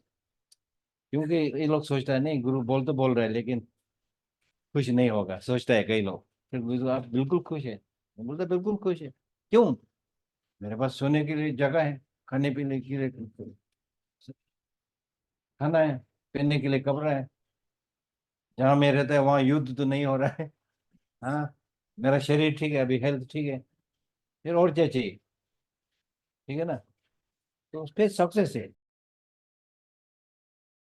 क्योंकि ये लोग सोचता है नहीं गुरु बोल तो बोल रहे हैं लेकिन खुश नहीं होगा, सोचता है कई लोग। फिर गुरु आप बिल्कुल खुश है, मैं बोलता बिल्कुल खुश है। क्यों? मेरे पास सोने के लिए जगह है, खाने पीने के लिए खाना है, पहनने के लिए कपड़ा है, जहाँ मैं रहता है वहाँ युद्ध तो नहीं हो रहा है। हाँ, मेरा शरीर ठीक है, अभी हेल्थ ठीक है, फिर और क्या चाहिए? ठीक है ना? तो उस पर सक्सेस है,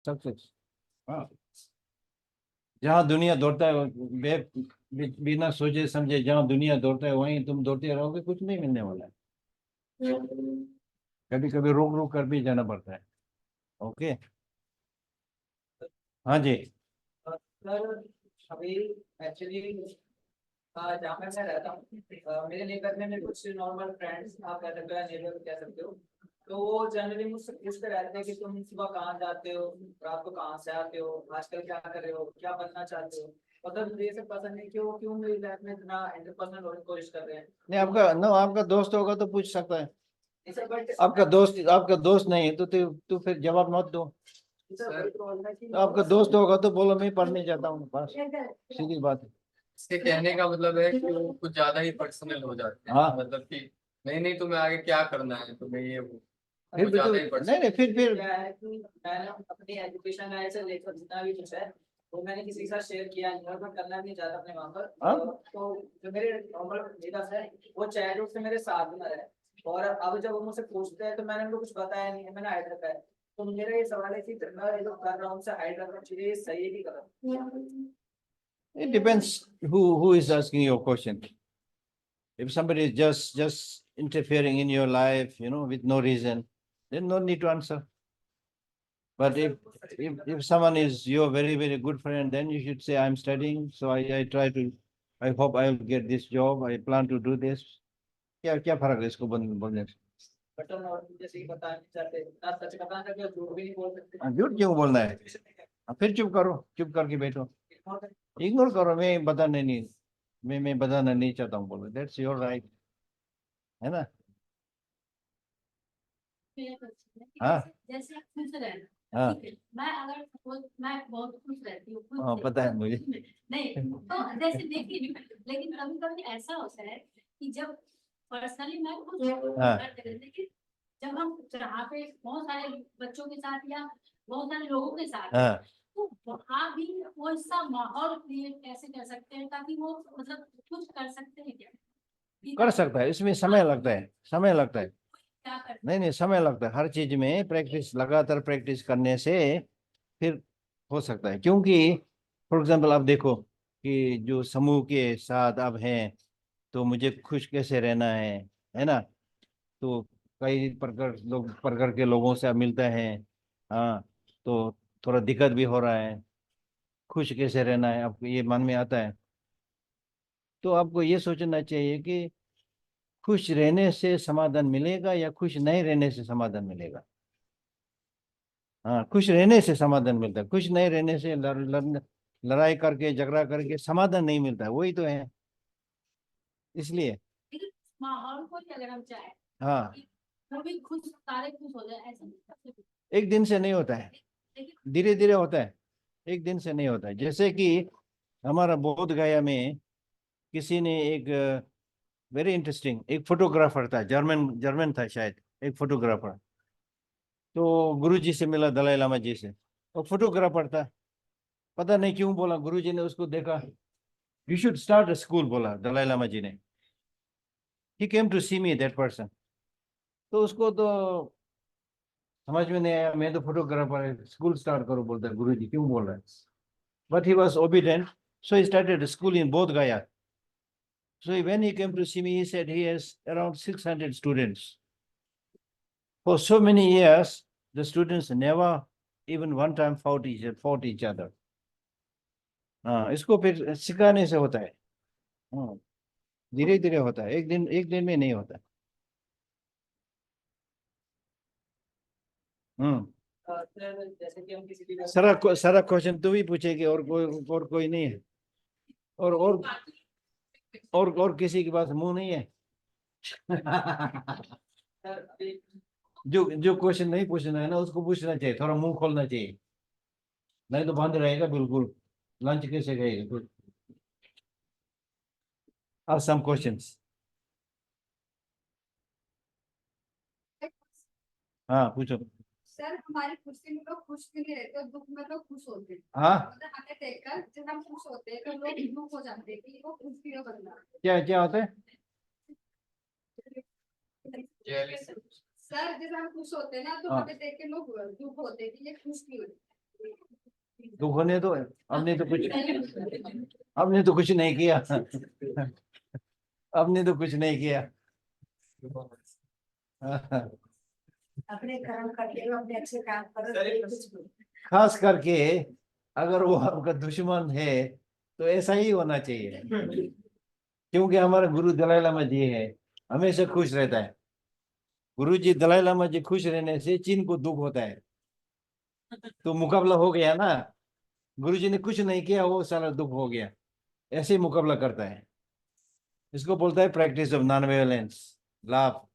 सक्सेस। हाँ, जहाँ दुनिया दौड़ता है बिना सोचे समझे जहाँ दुनिया दौड़ता है वहीं तुम दौड़ते रहोगे, कुछ नहीं मिलने वाला है। कभी कभी रुक रुक कर भी जाना पड़ता है। ओके। हाँ जी। सर अभी एक्चुअली जहाँ पे मैं रहता हूँ मेरे नेबर में मेरे कुछ नॉर्मल फ्रेंड्स आप कह सकते हो या नेबर कह सकते हो, तो वो जनरली मुझसे पूछते रहते हैं कि तुम सुबह कहाँ जाते हो, रात को कहाँ से आते हो, आजकल क्या कर रहे हो, क्या बनना चाहते हो। मतलब मुझे ये सब पसंद है कि वो क्यों मेरी लाइफ में इतना इंटरपर्सनल होने की कोशिश कर रहे हैं। नहीं, आपका नो आपका दोस्त होगा तो पूछ सकता है। सर बट आपका दोस्त नहीं है तो फिर जवाब मत दो। सर वही प्रॉब्लम है कि तो आपका दोस्त होगा तो बोलो मैं पढ़ने जाता हूँ, बस सीधी बात है। इसके कहने का मतलब है कि वो कुछ ज्यादा ही पर्सनल हो जाते हैं, हाँ। मतलब कि नहीं नहीं तुम्हें आगे क्या करना है, तुम्हें ये वो फिर कुछ भी तो ज्यादा ही नहीं पर्सनल। नहीं, फिर क्या है कि मैंने अपनी एजुकेशन लाइफ से लेकर जितना भी कुछ है वो मैंने किसी के साथ शेयर किया नहीं, और मैं करना भी नहीं चाहता अपने वहाँ पर। हाँ? तो जो मेरे नॉर्मल लीडर्स है वो चाइल्डहुड से मेरे साथ में रहे, और अब जब वो मुझसे पूछते हैं तो मैंने उनको कुछ बताया नहीं है, मैंने हाइड रखा है। तो मेरा ये सवाल है कि मैं ये जो कर रहा हूँ उनसे हाइड रखना चाहिए, ये सही है कि गलत? It depends who is asking your question. If somebody is just interfering in your life, with no reason, then no need to answer. But if someone is your very very good friend, then you should say I'm studying, so I hope I will get this job. I plan to do this. क्या क्या फर्क है इसको बोलने से? But हम और जैसे कि बताना नहीं चाहते ना, सच बताना चाहते हो, झूठ भी नहीं बोल सकते। हाँ, झूठ क्यों बोलना है? फिर चुप करो, चुप करके बैठो, इग्नोर करो। मैं बताना नहीं चाहता हूँ बोलो, दैट्स योर राइट, है ना? मेरा क्वेश्चन है कि हाँ जैसे खुश रहना, हाँ ठीक है, मैं अगर सपोज मैं बहुत खुश रहती हूँ खुद हाँ, से, पता है मुझे। नहीं तो जैसे देखिए, लेकिन कभी कभी ऐसा होता है कि जब पर्सनली मैं खुश हाँ। लेकिन जब हम जहाँ पे बहुत सारे बच्चों के साथ या बहुत सारे लोगों के साथ हाँ, तो वहाँ भी वो ऐसा माहौल क्रिएट कैसे कर सकते हैं ताकि वो मतलब कुछ कर सकते हैं क्या? कर सकता है, इसमें समय लगता है, समय लगता है। क्या कर नहीं, समय लगता है, हर चीज में प्रैक्टिस, लगातार प्रैक्टिस करने से फिर हो सकता है। क्योंकि फॉर एग्जाम्पल आप देखो कि जो समूह के साथ आप हैं, तो मुझे खुश कैसे रहना है ना? तो कई प्रकार के लोगों से आप मिलता है। हाँ, तो थोड़ा दिक्कत भी हो रहा है, खुश कैसे रहना है आपको ये मन में आता है। तो आपको ये सोचना चाहिए कि खुश रहने से समाधान मिलेगा या खुश नहीं रहने से समाधान मिलेगा। हाँ, खुश रहने से समाधान मिलता है, खुश नहीं रहने से लड़ाई करके झगड़ा करके समाधान नहीं मिलता है, वही तो है, इसलिए। लेकिन माहौल को ही अगर हम चाहें हाँ, कि वो भी खुश, सारे खुश हो जाए, ऐसा नहीं कर सकते। एक दिन से नहीं होता है, लेकिन धीरे धीरे होता है, एक दिन से नहीं होता है। जैसे कि हमारा बोध गया में किसी ने एक वेरी इंटरेस्टिंग एक फोटोग्राफर था, जर्मन जर्मन था शायद, एक फोटोग्राफर। तो गुरुजी से मिला, दलाई लामा जी से। वो फोटोग्राफर था, पता नहीं क्यों बोला, गुरुजी ने उसको देखा, you should start a school बोला दलाई लामा जी ने। He came to see me that person. तो उसको तो समझ में नहीं आया, मैं तो फोटोग्राफर है, स्कूल स्टार्ट करो बोलता है, गुरुजी क्यों बोल रहा है? But he was obedient, so he started a school in Bodh Gaya. So when he came to see me, he said he has around 600 students. For so many years, the students never even one time fought each other. हाँ, इसको फिर सिखाने से होता है। हाँ, धीरे धीरे होता है, एक दिन में नहीं होता। हम्म। सर जैसे कि हम किसी भी सारा क्वेश्चन तू ही पूछेगी, और कोई नहीं है। और और किसी के पास मुंह नहीं है। सर अभी जो क्वेश्चन नहीं पूछना है ना, उसको पूछना चाहिए, थोड़ा मुंह खोलना चाहिए, नहीं तो बंद रहेगा बिल्कुल। लंच कैसे खाएगा फिर? Ask some questions। हाँ, पूछो। सर हमारी खुशी में लोग खुश भी नहीं रहते और दुख में लोग खुश होते हैं। हाँ, मतलब हमें देखकर जब हम खुश होते हैं तो लोग दुख हो जाते हैं कि वो खुश भी हो बंदा। क्या क्या होता है? सर जब हम खुश होते हैं ना तो हाँ। हमें देख के लोग दुख होते हैं कि ये खुश क्यों है। दुख होने तो हमने तो कुछ नहीं किया। हमने तो कुछ नहीं किया। अपने कर्म करके लो, अपने अच्छे काम करो, सर, ये कुछ भी। खास करके अगर वो आपका दुश्मन है तो ऐसा ही होना चाहिए, क्योंकि हमारा गुरु दलाई लामा जी है, हमेशा खुश रहता है। गुरु जी दलाई लामा जी खुश रहने से चीन को दुख होता है, तो मुकाबला हो गया ना। गुरु जी ने कुछ नहीं किया, वो सारा दुख हो गया। ऐसे ही मुकाबला करता है। इसको बोलता है practice of non violence, love.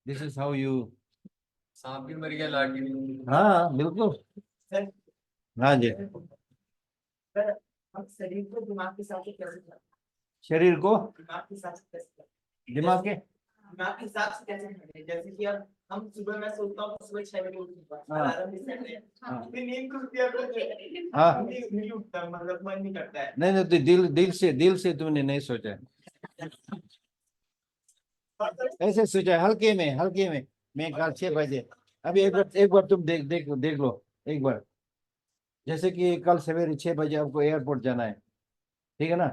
This is how you. सांप भी मर गया लाठी भी। हाँ, बिल्कुल। सर, हाँ जी। सर, हम शरीर को दिमाग के साथ ही कैसे करते शरीर को हैं? दिमाग के साथ कैसे करते हैं? दिमाग के। दिमाग के साथ से कैसे करते हैं? जैसे कि अब हम सुबह, मैं सोचता हूँ तो सुबह 6 बजे उठूंगा, हाँ। अलार्म भी सेट है। हाँ। फिर नींद खुलती है तो हाँ। नहीं उठता, मतलब मन नहीं करता है। नहीं नहीं, तो दिल से तुमने नहीं सोचा, ऐसे सोचा है, हल्के में। मैं कल 6 बजे। अभी एक बार तुम देख लो एक बार। जैसे कि कल सवेरे 6 बजे आपको एयरपोर्ट जाना है, ठीक है ना?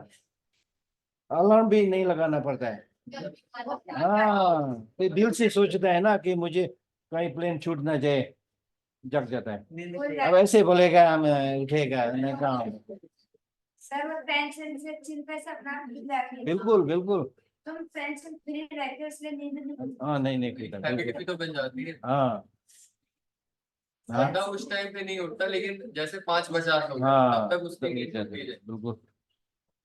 अलार्म भी नहीं लगाना पड़ता है। हाँ, तो दिल से सोचता है ना कि मुझे कहीं प्लेन छूट ना जाए, जग जाता है। अब ऐसे बोलेगा हम उठेगा नहीं, कहाँ? सर, वो टेंशन से, चिंता से अपना भूल जाती है। बिल्कुल बिल्कुल। तुम टेंशन फ्री रहते हो, इसलिए नींद नहीं खुलती। हाँ, नहीं खुलता, हैबिट बिल्कुल। भी तो बन जाती है। हाँ हाँ बंदा उस टाइम पे नहीं उठता, लेकिन जैसे 5 बजे होगा हाँ, तब तक उसकी तब नींद नहीं खुलती है। बिल्कुल।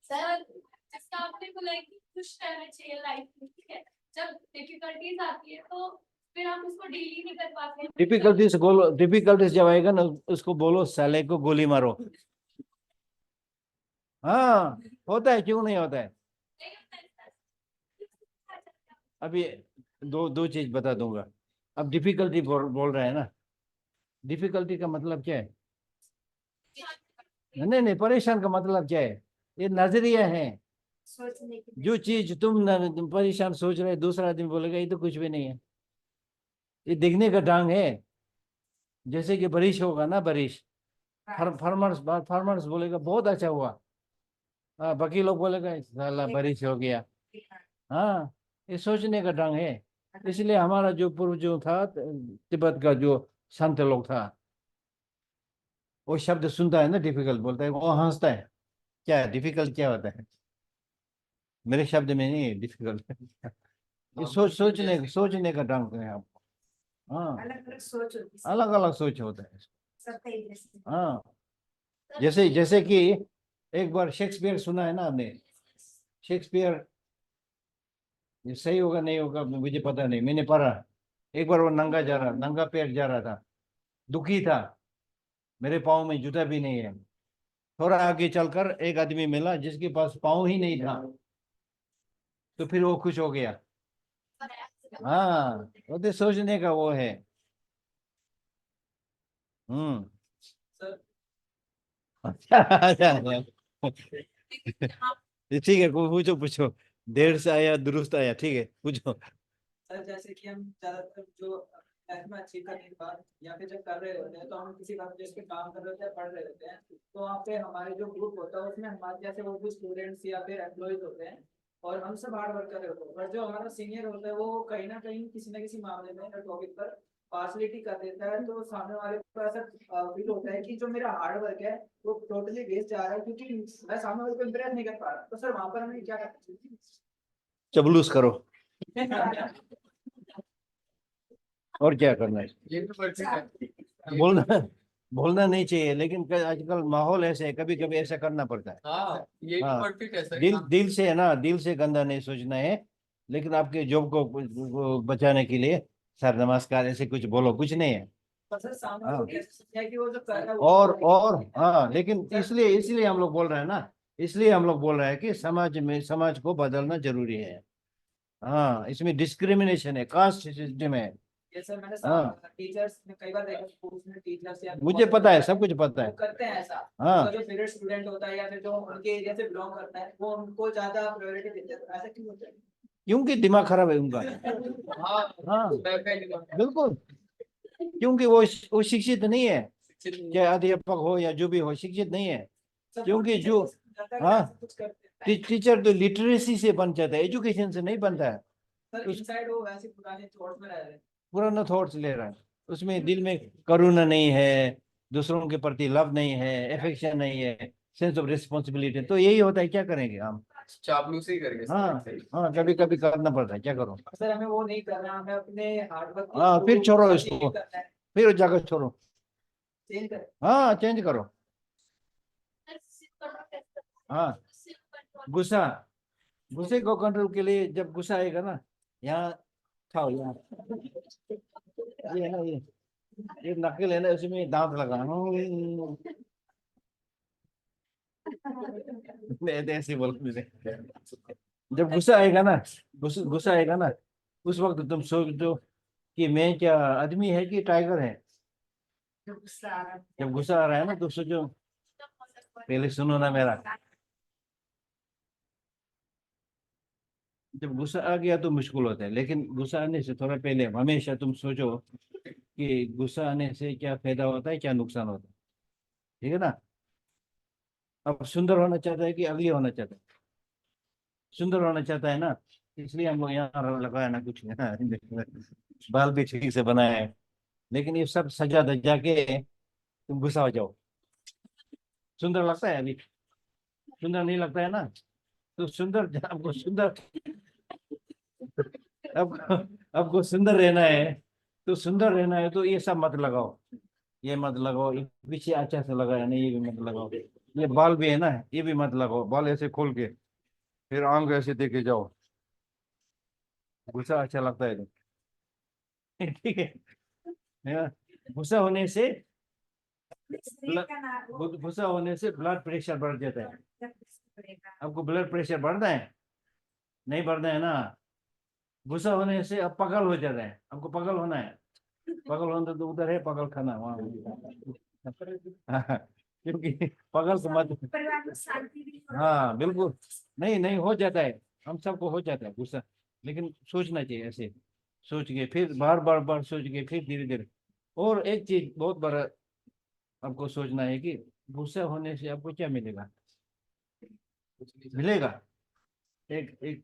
सर जैसा आपने बोला है कि खुश रहना चाहिए लाइफ में, ठीक है। जब डिफिकल्टीज आती है तो फिर हम उसको डील ही नहीं कर पाते हैं। डिफिकल्टीज जब आएगा ना, उसको बोलो साले को गोली मारो। हाँ, होता है, क्यों नहीं होता है? नहीं होता है सर। अभी दो चीज बता दूंगा। अब डिफिकल्टी बोल रहा है ना, डिफिकल्टी का मतलब क्या है? नहीं, परेशान का मतलब क्या है? ये नजरिया है। सोचने की। जो चीज तुम परेशान सोच रहे, दूसरा आदमी बोलेगा ये तो कुछ भी नहीं है। ये देखने का ढंग है। जैसे कि बारिश होगा ना, बारिश, फार्मर्स बोलेगा बहुत अच्छा हुआ। हाँ, बाकी लोग बोलेगा साला बारिश हो गया। हाँ, ये सोचने का ढंग है। इसलिए हमारा जो पूर्व जो था, तिब्बत का जो संत लोग था, वो शब्द सुनता है ना डिफिकल्ट, बोलता है, वो हंसता है। क्या है डिफिकल्ट, क्या होता है? मेरे शब्द में नहीं है डिफिकल्ट। ये सोचने का ढंग है आपको। हाँ, अलग अलग सोच होती है, अलग अलग सोच होता है। सबका एक जैसे। हाँ, जैसे कि एक बार शेक्सपियर सुना है ना आपने? शेक्सपियर, ये सही होगा नहीं होगा मुझे पता नहीं, मैंने पढ़ा। एक बार वो नंगा पैर जा रहा था, दुखी था। मेरे पाँव में जूता भी नहीं है। थोड़ा आगे चलकर एक आदमी मिला जिसके पास पाँव ही नहीं था, तो फिर वो खुश हो गया। हाँ, वो तो सोचने का वो है। हम्म। सर ठीक है, पूछो पूछो। देर से आया दुरुस्त आया, ठीक है, पूछो। सर जैसे कि हम ज्यादातर जो लाइफ में अचीव करने के बाद या फिर जब कर रहे होते हैं तो हम किसी काम जिस पे काम कर रहे होते हैं, पढ़ रहे होते हैं, तो वहाँ पे हमारे जो ग्रुप होता है उसमें हमारे जैसे वो कुछ स्टूडेंट्स या फिर एम्प्लॉयज होते हैं और हम सब हार्ड वर्क कर रहे होते हैं, पर जो हमारा सीनियर होता है वो कहीं ना कहीं किसी न किसी मामले में टॉपिक पर पार्शलिटी कर देता है तो सामने वाले को ऐसा फील होता है कि जो मेरा हार्ड वर्क है वो टोटली वेस्ट जा रहा है, क्योंकि मैं सामने वाले को इम्प्रेस नहीं कर पा रहा। तो सर वहां पर हमें क्या करना चाहिए? चबलूस करो और क्या करना है। ये तो परफेक्ट है। बोलना बोलना नहीं चाहिए, लेकिन आजकल माहौल ऐसे है, कभी कभी ऐसा करना पड़ता है। हाँ ये तो हाँ, परफेक्ट है सर। दिल से है ना, दिल से गंदा नहीं सोचना है, लेकिन आपके जॉब को बचाने के लिए सर नमस्कार ऐसे कुछ बोलो, कुछ नहीं है। पर सर सामने हाँ। वाले को कैसे समझाए कि वो जो कर रहा है वो और हाँ, लेकिन इसलिए इसलिए हम लोग बोल रहे हैं ना, इसलिए हम लोग बोल रहे हैं कि समाज को बदलना जरूरी है। हाँ, इसमें डिस्क्रिमिनेशन है, कास्ट सिस्टम है। ये सर मैंने हाँ। टीचर्स में कई बार देखा, स्कूल्स में टीचर्स या मुझे पता है, सब कुछ पता वो है। करते हैं ऐसा। हाँ। उनका जो फेवरेट स्टूडेंट होता है या फिर जो उनके एरिया से बिलोंग करता है वो उनको ज्यादा प्रायोरिटी देते हैं। ऐसा क्यों होता है? क्योंकि दिमाग खराब है उनका। हाँ हाँ मैं पहली बार बिल्कुल, क्योंकि वो शिक्षित नहीं है, शिक्षित नहीं चाहे अध्यापक हो या जो भी हो, शिक्षित नहीं है। सब क्योंकि टीचर जो को समझाता है कि हाँ, ऐसा कुछ करते हैं। टीचर तो लिटरेसी से बन जाता है, एजुकेशन से नहीं बनता है। सर इनसाइड वो वैसे पुराने थॉट्स में रह रहे हैं। पुराना थॉट्स ले रहा है, उसमें दिल में करुणा नहीं है, दूसरों के प्रति लव नहीं है, एफेक्शन नहीं है, सेंस ऑफ रिस्पॉन्सिबिलिटी। तो यही होता है, क्या करेंगे हम। चापलूसी करके सर। हाँ हाँ, कभी कभी करना पड़ता है, क्या करो। सर हमें वो नहीं करना, हमें अपने हार्ड वर्क हाँ, फिर छोड़ो इसको, फिर उस जगह छोड़ो। चेंज करें। हाँ, चेंज करो। हाँ, गुस्सा, गुस्से को कंट्रोल के लिए जब गुस्सा आएगा ना, यहाँ खाओ, यहाँ ये है ना, ये नकल है ना, उसमें दांत लगाना। मैं तो ऐसे बोल मुझे, जब गुस्सा आएगा ना, गुस्सा आएगा ना, उस वक्त तुम सोचो कि मैं क्या आदमी है कि टाइगर है। जब गुस्सा आ रहा है ना तो सोचो, पहले सुनो ना मेरा, जब गुस्सा आ गया तो मुश्किल होता है, लेकिन गुस्सा आने से थोड़ा पहले हमेशा तुम सोचो कि गुस्सा आने से क्या फायदा होता है, क्या नुकसान होता है। ठीक है ना। अब सुंदर होना चाहता है कि अगली होना चाहता है? सुंदर होना चाहता है ना, इसलिए हम लोग यहाँ लगाया ना कुछ बाल भी ठीक से बनाए हैं, लेकिन ये सब सजा धजा के तुम गुस्सा हो जाओ, सुंदर लगता है अभी? सुंदर नहीं लगता है ना। तो सुंदर, आपको सुंदर, अब आपको सुंदर रहना है, तो सुंदर रहना है तो ये सब मत लगाओ, ये मत लगाओ, ये पीछे अच्छा से लगाया नहीं, ये भी मत लगाओ, ये बाल भी है ना, ये भी मत लगाओ, बाल ऐसे खोल के फिर आंख ऐसे देके जाओ, गुस्सा अच्छा लगता है तो। ठीक है ना? गुस्सा होने से गुस्सा होने से ब्लड प्रेशर बढ़ जाता है। आपको ब्लड प्रेशर बढ़ना है? नहीं बढ़ना है ना। गुस्सा होने से अब पागल हो जाता है, आपको पागल होना है, पागल होना तो उधर है पागल खाना वहाँ। क्योंकि पागल को मत। हाँ बिल्कुल, नहीं नहीं, हो जाता है, हम सबको हो जाता है गुस्सा, लेकिन सोचना चाहिए ऐसे, सोच के फिर बार बार सोच के फिर धीरे धीरे। और एक चीज बहुत बड़ा आपको सोचना है कि गुस्सा होने से आपको क्या मिलेगा। मिलेगा एक एक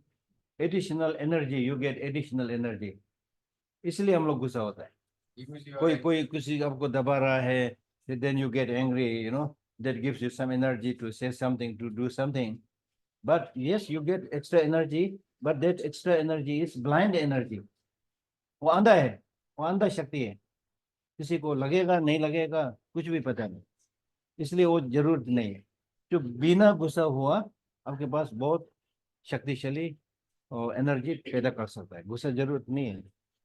additional energy, you get additional energy. इसलिए हम लोग गुस्सा होता है। कोई कोई किसी आपको दबा रहा है, then you get angry, that gives you some energy to say something, to do something. But yes, you get extra energy, but that extra energy is blind energy. वो अंधा है, वो अंधा शक्ति है, किसी को लगेगा नहीं लगेगा कुछ भी पता नहीं, इसलिए वो जरूरत नहीं है। जो बिना गुस्सा हुआ आपके पास बहुत शक्तिशाली और एनर्जी पैदा कर सकता है, गुस्सा जरूरत नहीं है।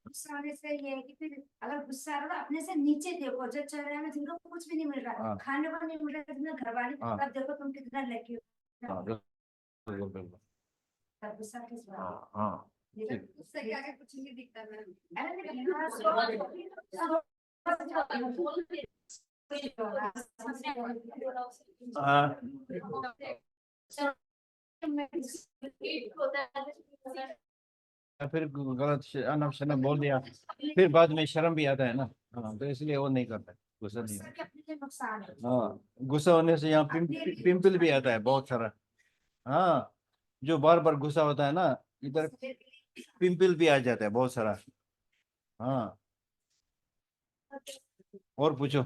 गुस्सा होने से ये है कि फिर अगर गुस्सा आ रहा है अपने से नीचे देखो, जो चल रहा है जिनको कुछ भी नहीं मिल रहा, हाँ। खाने को नहीं मिल रहा, जिन्हें घर वाले, हाँ। तब देखो तुम कितना लकी हो। हाँ बिल्कुल बिल्कुल। तब गुस्सा किस बात हाँ हाँ ये ठीक। उससे क्या क्या कुछ नहीं दिखता मैडम। हाँ, फिर गलत अनब शनब बोल दिया, फिर बाद में शर्म भी आता है ना। हाँ, तो इसलिए वो नहीं करता, गुस्सा नहीं। नुकसान है। हाँ, गुस्सा होने से यहाँ पिंपल भी आता है बहुत सारा। हाँ, जो बार बार गुस्सा होता है ना, इधर पिंपल भी आ जाता है बहुत सारा। हाँ, और पूछो।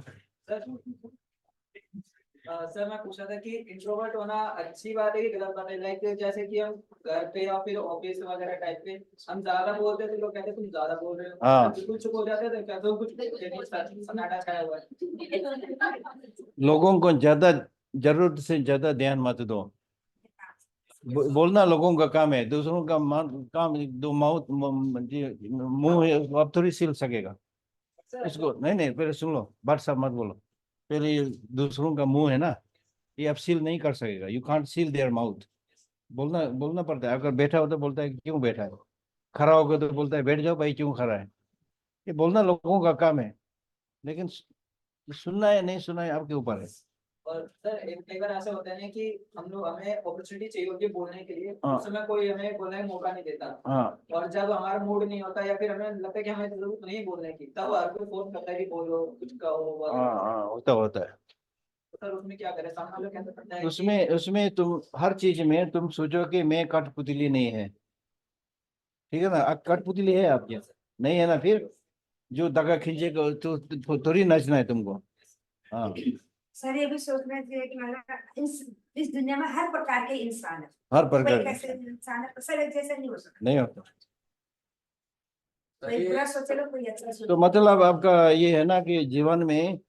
सर मैं पूछा था कि इंट्रोवर्ट होना अच्छी बात है कि गलत बात है, लाइक जैसे कि हम घर पे या फिर ऑफिस वगैरह टाइप पे हम ज्यादा बोलते हैं तो लोग कहते हैं तुम ज्यादा बोल रहे हो, हाँ। बिल्कुल चुप हो जाते हैं तो कहते हो कुछ सन्नाटा छाया हुआ है। लोगों को ज्यादा जरूरत से ज्यादा ध्यान मत दो। बोलना लोगों का काम है, दूसरों का काम दो मुंह है उसको आप थोड़ी सील सकेगा इसको। नहीं नहीं, पहले सुन लो, बात सब मत बोलो। पहले ये दूसरों का मुंह है ना, ये आप सील नहीं कर सकेगा। You can't seal their mouth. बोलना बोलना पड़ता है। अगर बैठा हो तो बोलता है क्यों बैठा है, खड़ा होकर तो बोलता है बैठ जाओ भाई क्यों खड़ा है। ये बोलना लोगों का काम है, लेकिन सुनना है नहीं सुनना है आपके ऊपर है। और सर एक बार ऐसा होता है ना कि हमें अपॉर्चुनिटी चाहिए होती है बोलने के लिए, हाँ। उस समय कोई हमें बोलने का मौका नहीं देता। हाँ और जब हमारा मूड नहीं होता या फिर हमें लगता है कि हमें जरूरत नहीं बोलने की, तब हर कोई फोन करता है कि बोलो कुछ कहो हाँ वगैरह। हाँ, होता है। तो सर उसमें क्या करें, सामने वाला कहना पड़ता है कि उसमें तुम हर चीज में तुम सोचो कि मैं कठपुतली नहीं है, ठीक है ना। कठपुतली है आपके, नहीं है ना, फिर जो दगा खींचेगा तो थोड़ी नाचना है तुमको। हाँ सर ये भी सोचना चाहिए कि मतलब इस दुनिया में हर प्रकार के इंसान है, हर कोई प्रकार का कैसे इंसान है सब एक जैसे नहीं हो सकता। नहीं होता। कोई बुरा सोचेगा कोई अच्छा तो सोचेगा। मतलब आपका ये है ना कि जीवन में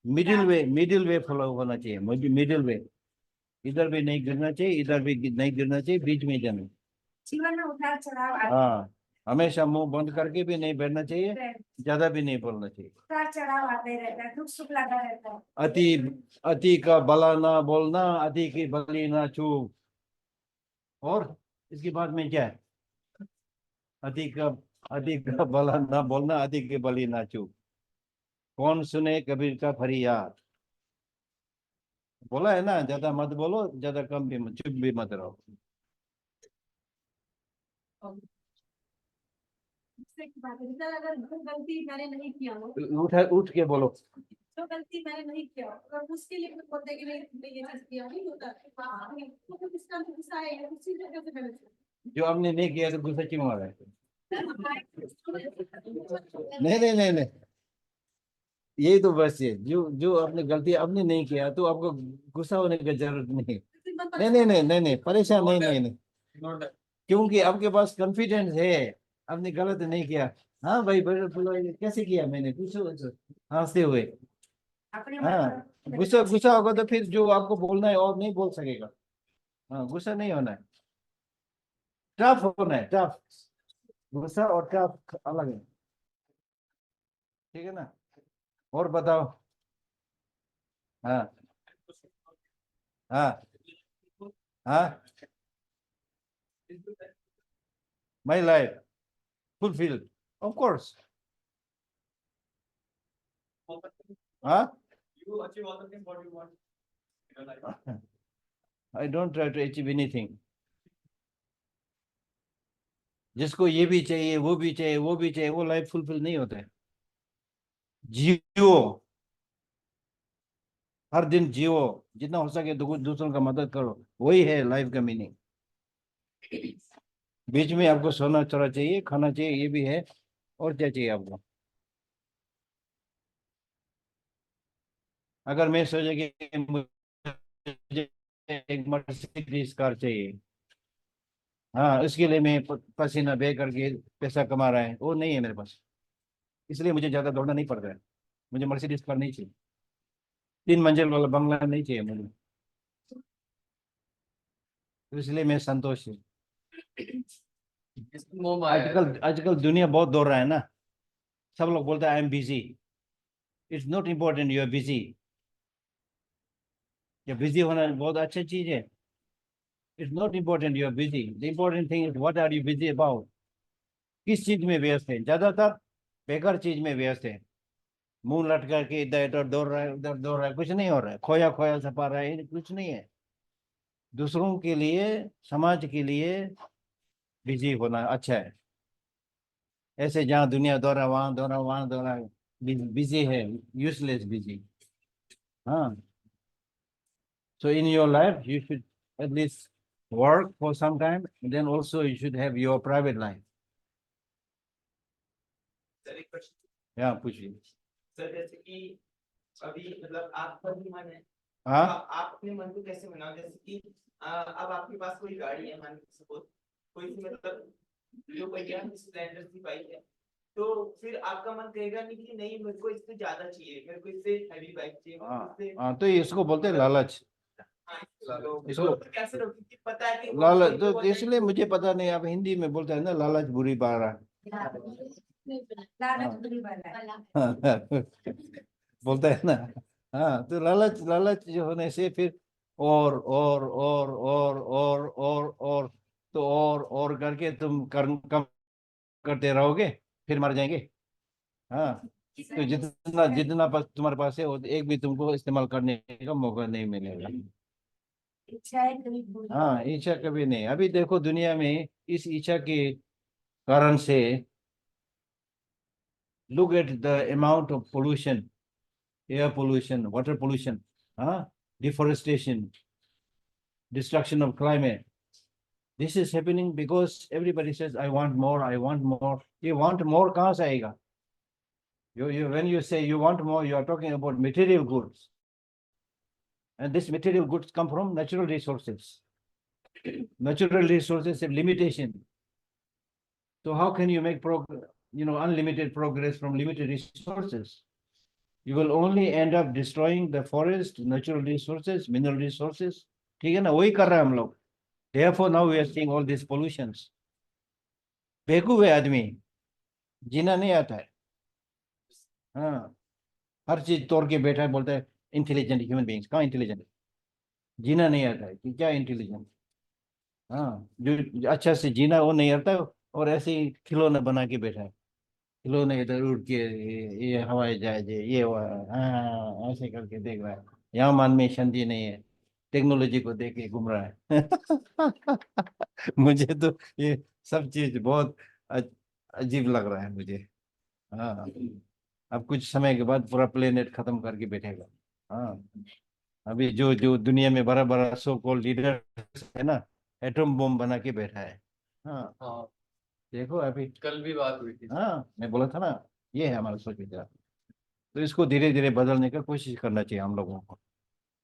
मिडिल वे फॉलो होना चाहिए। मिडिल वे, इधर भी नहीं गिरना चाहिए, इधर भी नहीं गिरना चाहिए, बीच में जाना। जीवन में उतार चढ़ाव आते हाँ, हमेशा मुंह बंद करके भी नहीं बैठना चाहिए, हैं, ज्यादा भी नहीं बोलना चाहिए। उतार चढ़ाव आते रहता है, दुख सुख लगा रहता है। अति अति का भला ना बोलना, अति की भली ना चूक। और इसके बाद में क्या है? अति का अति का भला ना बोलना, अति की भली ना चूक। कौन सुने कबीर का फरियाद। बोला है ना, ज्यादा मत बोलो, ज्यादा कम भी चुप भी मत रहो। एक बात है, सर अगर जो गलती मैंने नहीं किया हो, उठ के बोलो। जो गलती मैंने नहीं किया हो, अगर उसके लिए कोई बोलते हैं कि नहीं तुमने ये चीज किया नहीं होता, तो फिर इसका गुस्सा आएगा, उसी जगह से मैंने जो हमने नहीं किया तो गुस्सा क्यों आ रहा है? नहीं नहीं नहीं नहीं, यही तो बस है। जो आपने गलती आपने नहीं किया तो आपको गुस्सा होने की जरूरत नहीं। नहीं नहीं नहीं नहीं नहीं, परेशान नहीं नहीं नहीं, क्योंकि आपके पास कॉन्फिडेंस है, आपने गलत नहीं किया। हाँ भाई बोलो बोलो, ये कैसे किया मैंने, पूछो पूछो, हंसते हुए। अपने हाँ, मतलब गुस्सा गुस्सा होगा तो फिर जो आपको बोलना है और नहीं बोल सकेगा। हाँ, गुस्सा नहीं होना है, टफ होना है, टफ। गुस्सा और टफ अलग है, ठीक है ना। और बताओ। हाँ हाँ हाँ, my life fulfilled, of course. Huh? You achieve all the things what you want in your life. I don't try to achieve anything. जिसको ये भी चाहिए वो भी चाहिए वो भी चाहिए, वो लाइफ फुलफिल नहीं होता है। जियो, हर दिन जियो, जितना हो सके दूसरों का मदद करो, वही है लाइफ का मीनिंग। बीच में आपको सोना चोरा चाहिए, खाना चाहिए, ये भी है। और क्या चाहिए आपको? अगर मैं सोचे कि मुझे एक मर्सिडीज कार चाहिए, हाँ उसके लिए मैं पसीना बह करके पैसा कमा रहा है, वो नहीं है मेरे पास, इसलिए मुझे ज्यादा दौड़ना नहीं पड़ रहा है। मुझे मर्सिडीज कार नहीं चाहिए, 3 मंजिल वाला बंगला नहीं चाहिए मुझे, तो इसलिए मैं संतोष हूँ। इसमें मोह माया है आजकल सर। आजकल दुनिया बहुत दौड़ रहा है ना, सब लोग बोलते हैं I am busy. It's not important you are busy. या बिजी होना बहुत अच्छी चीज है। It's not important you are busy, the important thing is what are you busy about. किस चीज में व्यस्त है? ज्यादातर बेकार चीज में व्यस्त है। मुंह लटका के इधर इधर दौड़ रहा है, उधर दौड़ रहा है, कुछ नहीं हो रहा है, खोया खोया छपा रहा है, कुछ नहीं है। दूसरों के लिए, समाज के लिए बिजी होना अच्छा है। ऐसे जहाँ दुनिया दौड़ा वहां दौड़ा वहां दौड़ा, बिजी है, यूजलेस बिजी। हाँ, so in your life you should at least work for some time, and then also you should have your private life. Sir, एक question. Yeah, पूछिए। सर जैसे कि अभी मतलब आपका भी मन है, हाँ आप अपने मन को कैसे मनाओ? जैसे कि अब आपके पास कोई गाड़ी है, मान के सपोज कोई सी मतलब जो पहिया स्प्लेंडर सी बाइक है, तो फिर आपका मन कहेगा नहीं कि नहीं मेरे को इससे ज्यादा चाहिए, मेरे को इससे हैवी बाइक चाहिए, मेरे को इससे हाँ, तो इसको बोलते हैं लालच। हाँ, तो इसको कैसे रखो कि पता है कि वो लालच चीज़ तो वो इसलिए मुझे पता नहीं, आप हिंदी में बोलते हैं ना, लालच बुरी बारा। लालच बुरी बला है। हाँ, बोलते हैं ना। हाँ, तो लालच लालच जो होने से फिर और तो और करके तुम कम करते रहोगे, फिर मर जाएंगे। हाँ, तो जितना जितना पास तुम्हारे पास है वो एक भी तुमको इस्तेमाल करने का मौका नहीं मिलेगा। इच्छाएं कभी पूरी हाँ, इच्छा कभी नहीं। अभी देखो दुनिया में इस इच्छा के कारण से, look at the amount of pollution, air pollution, water pollution, deforestation, destruction of climate. This is happening because everybody says, I want more, I want more. You want more, कहाँ से आएगा? When you say you want more, you are talking about material goods. And this material goods come from natural resources. Natural resources have limitation. So how can you make unlimited progress from limited resources? You will only end up destroying the forest, natural resources, mineral resources. ठीक है ना, वही कर रहे हैं हम लोग. Therefore now we are seeing all these pollutions. बेवकूफ है आदमी, जीना नहीं आता है. हाँ, हर चीज तोड़ के बैठा है, बोलता है इंटेलिजेंट ह्यूमन बींग्स. कहाँ इंटेलिजेंट? जीना नहीं आता है कि क्या इंटेलिजेंट? हाँ, जो अच्छा से जीना वो नहीं आता है, और ऐसे ही खिलौना बना के बैठा है. खिलौने इधर उड़ के ये हवाई जहाज है, ये हाँ, ऐसे करके देख रहा है. यहाँ मन में शांति नहीं है, टेक्नोलॉजी को देख के घूम रहा है. मुझे तो ये सब चीज बहुत अजीब लग रहा है मुझे. हाँ, अब कुछ समय के बाद पूरा प्लेनेट खत्म करके बैठेगा. हाँ, अभी जो जो दुनिया में बड़ा बड़ा सो कॉल्ड लीडर है ना, एटम बम बना के बैठा है. हाँ, हाँ, देखो अभी. कल भी बात हुई थी। हाँ, मैं बोला था ना, ये है हमारा सोच विचार. तो इसको धीरे धीरे बदलने का कोशिश करना चाहिए हम लोगों को.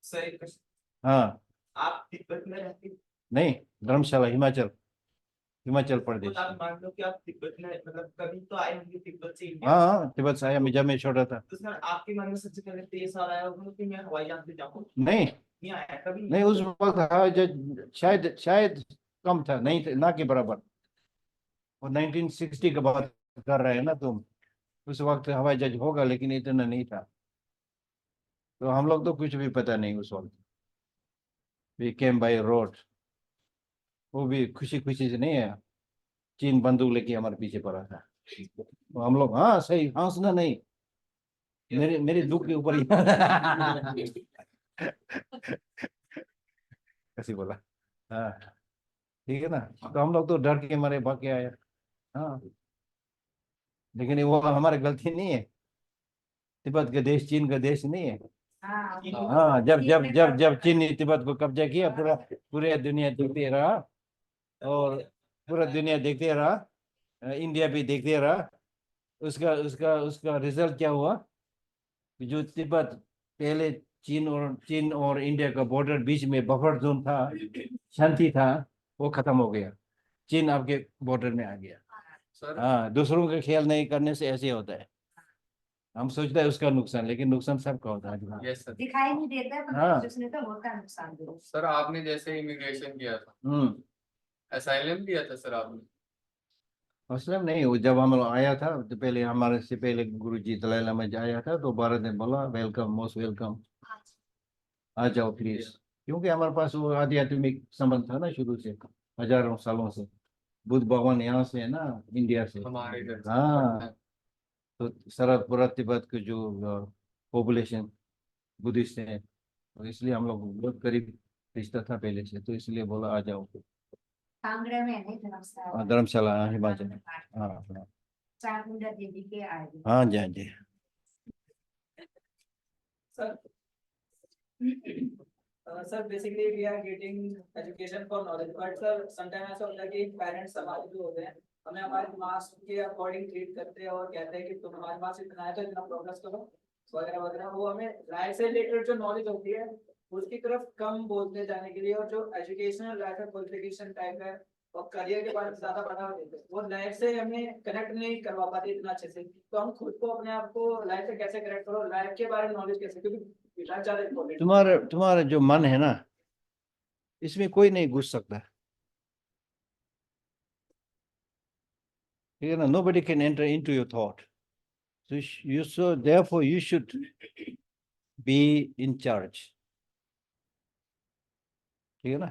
सर एक क्वेश्चन, हाँ, आप तिब्बत में रहते हैं, नहीं, धर्मशाला, हिमाचल, हिमाचल प्रदेश. तो आप मान लो कि आप तिब्बत में मतलब कभी तो आए होंगे तिब्बत से इंडिया, हाँ हाँ, तिब्बत से आया मैं जब मैं छोटा था. तो सर आपके मन में सबसे पहले तो ये सवाल आया होगा कि मैं हवाई जहाज से जाऊँ? नहीं नहीं आया कभी? नहीं, उस वक्त हवाई जहाज शायद शायद कम था, नहीं ना के बराबर. और 1960 का बात कर रहे हैं ना तुम, उस वक्त हवाई जहाज होगा लेकिन इतना नहीं था. तो हम लोग तो कुछ भी पता नहीं उस वक्त. वी केम बाय रोड, वो भी खुशी खुशी से नहीं है. चीन बंदूक लेके हमारे पीछे पड़ा था. तो हम लोग, हाँ सही, हंसना नहीं, मेरे मेरे दुख के ऊपर ही. कैसी बोला. हाँ, ठीक है ना. तो हम लोग तो डर के मारे भाग के आए. हाँ, लेकिन वो हमारी गलती नहीं है. तिब्बत का देश चीन का देश नहीं है. हाँ हाँ, जब चीन ने तिब्बत को कब्जा किया, पूरे दुनिया देखते रहा, और पूरा दुनिया देखते रहा, इंडिया भी देखते रहा. उसका उसका उसका रिजल्ट क्या हुआ? जो तिब्बत पहले चीन और इंडिया का बॉर्डर बीच में बफर जोन था, शांति था, वो खत्म हो गया. चीन आपके बॉर्डर में आ गया. सर हाँ, दूसरों का ख्याल नहीं करने से ऐसे होता है. हम सोचते हैं उसका नुकसान, लेकिन नुकसान सबका होता है. Yes sir. दिखाई नहीं देता है, हाँ. पर उसने तो होता है नुकसान जरूर। सर आपने जैसे इमिग्रेशन किया था, हम्म. असाइलम लिया था सर आपने? मुस्लिम नहीं, वो जब हम लोग आया था तो पहले हमारे से पहले गुरुजी दलाई लामा जी आया था, तो भारत ने बोला वेलकम, मोस्ट वेलकम, आ जाओ प्लीज. क्योंकि हमारे पास वो आध्यात्मिक संबंध था ना शुरू से, हजारों सालों से. बुद्ध भगवान यहाँ से है ना, इंडिया से. हमारे इधर से। हाँ, तो सारा पूरा तिब्बत के जो पॉपुलेशन बुद्धिस्ट है, तो इसलिए हम लोग बहुत करीब रिश्ता था पहले से, तो इसलिए बोला आ जाओ. कांगड़ा में है नहीं धर्मशाला। धर्मशाला, हाँ, हिमाचल. हाँ हाँ. चामुंडा देवी के आगे। हाँ जी, हाँ जी. Sir sir basically we are getting education for knowledge, but sir sometime ऐसा होता है कि पेरेंट्स हमारे जो होते हैं हमें हमारे दिमाग के अकॉर्डिंग ट्रीट करते हैं और कहते हैं कि तुम्हारे पास इतना है तो इतना प्रोग्रेस करो वगैरह वगैरह। वो हमें लाइफ से रिलेटेड जो नॉलेज होती है उसकी तरफ कम बोलते जाने के लिए, और जो एजुकेशनल लाइफ है, क्वालिफिकेशन टाइप है और करियर के बारे में ज्यादा बढ़ावा देते हैं, वो लाइफ से हमें कनेक्ट नहीं करवा पाते इतना अच्छे से। तो हम खुद को अपने आप को लाइफ से कैसे कनेक्ट करो, लाइफ के बारे में नॉलेज कैसे, क्योंकि लाइफ ज्यादा इम्पोर्टेंट। तुम्हारा तुम्हारा जो मन है ना, इसमें कोई नहीं घुस सकता, ठीक है ना। nobody can enter into your thought, so therefore you should be in charge, ठीक है ना।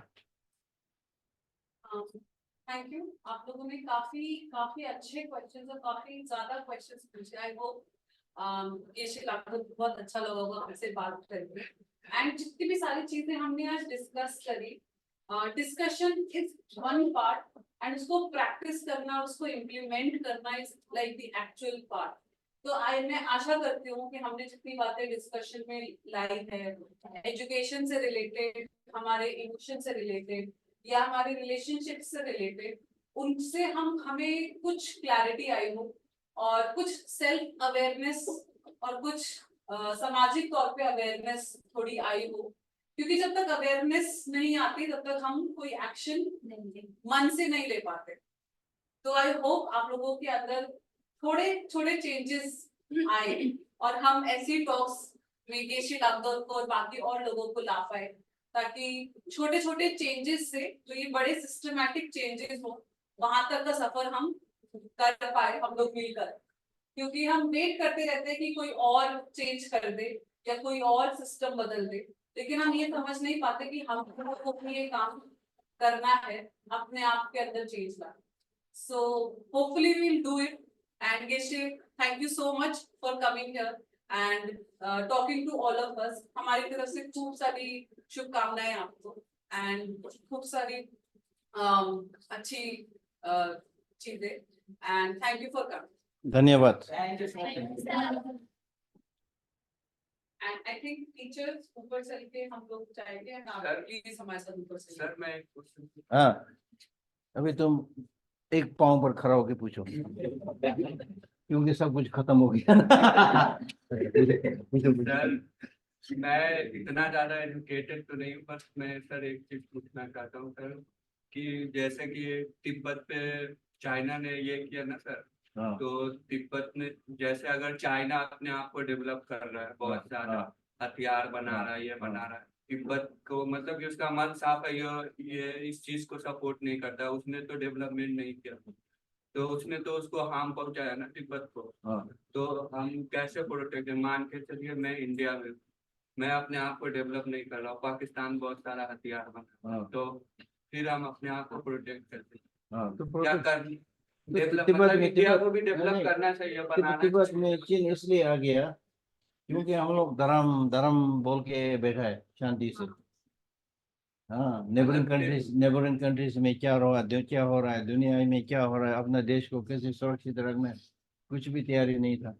Thank you. आप लोगों ने काफी काफी अच्छे क्वेश्चंस और काफी ज्यादा क्वेश्चंस पूछे। आई होप ये शिक आपको बहुत अच्छा लगा होगा आपसे बात करके। एंड जितनी भी सारी चीजें हमने आज डिस्कस करी, discussion is one part and उसको प्रैक्टिस करना, उसको इम्प्लीमेंट करना is like the actual part. तो मैं आशा करती हूँ कि हमने जितनी बातें डिस्कशन में लाई है, एजुकेशन से रिलेटेड, हमारे इमोशन से रिलेटेड या हमारे रिलेशनशिप से रिलेटेड, उनसे हमें कुछ क्लैरिटी आई हो और कुछ सेल्फ अवेयरनेस और कुछ सामाजिक तौर पे अवेयरनेस थोड़ी आई हो। क्योंकि जब तक अवेयरनेस नहीं आती तब तक हम कोई एक्शन मन से नहीं ले पाते। तो आई होप आप लोगों के अंदर थोड़े थोड़े चेंजेस आए और हम ऐसी टॉक्स में केशी लाभदौर को और बाकी और लोगों को ला पाए, ताकि छोटे छोटे चेंजेस से जो ये बड़े सिस्टमैटिक चेंजेस हो, वहां तक का सफर हम कर पाए हम लोग मिलकर। क्योंकि हम वेट करते रहते हैं कि कोई और चेंज कर दे या कोई और सिस्टम बदल दे, लेकिन हम ये समझ नहीं पाते कि हमको ये काम करना है, अपने आप के अंदर चेंज लाना। So hopefully we'll do it. And Geshe, thank you so much for coming here and talking to all of us. हमारी तरफ से खूब सारी शुभकामनाएं आपको and खूब सारी अच्छी चीजें and thank you for coming. धन्यवाद। Thank you so much. And I think teachers ऊपर चल के हम लोग चाहेंगे and आप Sir, प्लीज हमारे साथ ऊपर चलिए। सर मैं एक क्वेश्चन हाँ, अभी तुम एक पाँव पर खड़ा होके पूछो, क्योंकि सब कुछ खत्म हो गया। सर, मैं इतना ज्यादा एजुकेटेड तो नहीं हूँ, बस मैं सर एक चीज पूछना चाहता हूँ सर, कि जैसे कि तिब्बत पे चाइना ने ये किया ना सर, हाँ, तो तिब्बत में जैसे अगर चाइना अपने आप को डेवलप कर रहा है, बहुत ज्यादा हाँ, हथियार बना रहा है, ये बना रहा है, तिब्बत को मतलब कि उसका मन साफ है, ये इस चीज को सपोर्ट नहीं करता, उसने तो डेवलपमेंट नहीं किया, तो उसने तो उसको हार्म पहुंचाया ना तिब्बत को। हाँ, तो हम कैसे प्रोटेक्ट, मान के चलिए मैं इंडिया में, मैं अपने आप को डेवलप नहीं कर रहा हूँ, पाकिस्तान बहुत सारा हथियार बना, हाँ, तो फिर हम अपने आप को प्रोटेक्ट करते हैं, हाँ, तो क्या protect- कर डेवलप, तिब्बत मतलब में इंडिया तिब्बत को भी डेवलप नहीं, करना चाहिए, बनाना तिब्बत में चाहिए। चीन इसलिए आ गया क्योंकि हम लोग धर्म धर्म बोल के बैठा है शांति से। हाँ, नेबरिंग कंट्रीज में क्या क्या हो रहा है, दुनिया में क्या हो रहा है, अपना देश को कैसे सुरक्षित रखना है, कुछ भी तैयारी नहीं था।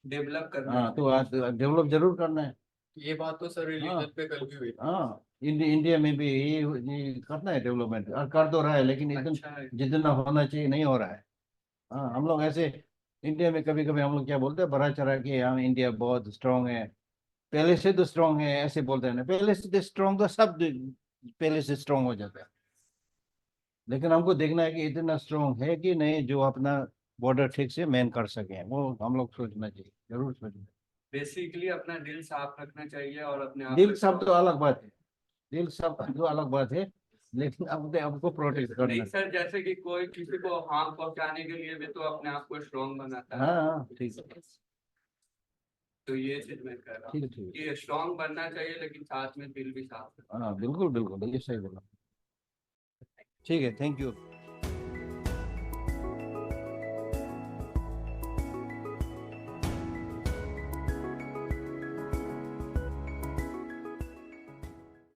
डेवलप करना हाँ, तो आज डेवलप जरूर करना है। ये बात तो सर रिलीजन पे कल भी हुई थी। हाँ, इंडिया में भी ये करना है डेवलपमेंट, और कर तो रहा है, लेकिन अच्छा है। जितना होना चाहिए नहीं हो रहा है। हाँ, हम लोग ऐसे इंडिया में कभी कभी हम लोग क्या बोलते हैं, बढ़ा चढ़ा के हम इंडिया बहुत स्ट्रांग है, पहले से तो स्ट्रांग है, ऐसे बोलते हैं ना, पहले से तो स्ट्रांग तो सब पहले से स्ट्रांग हो जाता है, लेकिन हमको देखना है कि इतना स्ट्रांग है कि नहीं जो अपना बॉर्डर ठीक से मैन कर सके, वो हम लोग सोचना चाहिए, जरूर सोचना। बेसिकली अपना दिल साफ रखना चाहिए और अपने आप दिल को सब तो अलग बात है, दिल सब तो अलग बात है, लेकिन अपने आपको प्रोटेक्ट करना नहीं है। सर, जैसे कि कोई किसी को हार्म पहुंचाने के लिए भी तो अपने आप को स्ट्रॉन्ग बनाता है। हाँ हाँ, ठीक है, तो ये चीज मैं कह रहा हूँ ठीक है, ठीक है। कि स्ट्रॉन्ग बनना चाहिए, लेकिन साथ में दिल भी साफ रखना। हाँ, बिल्कुल बिल्कुल, ये सही बोला। ठीक है, थैंक यू।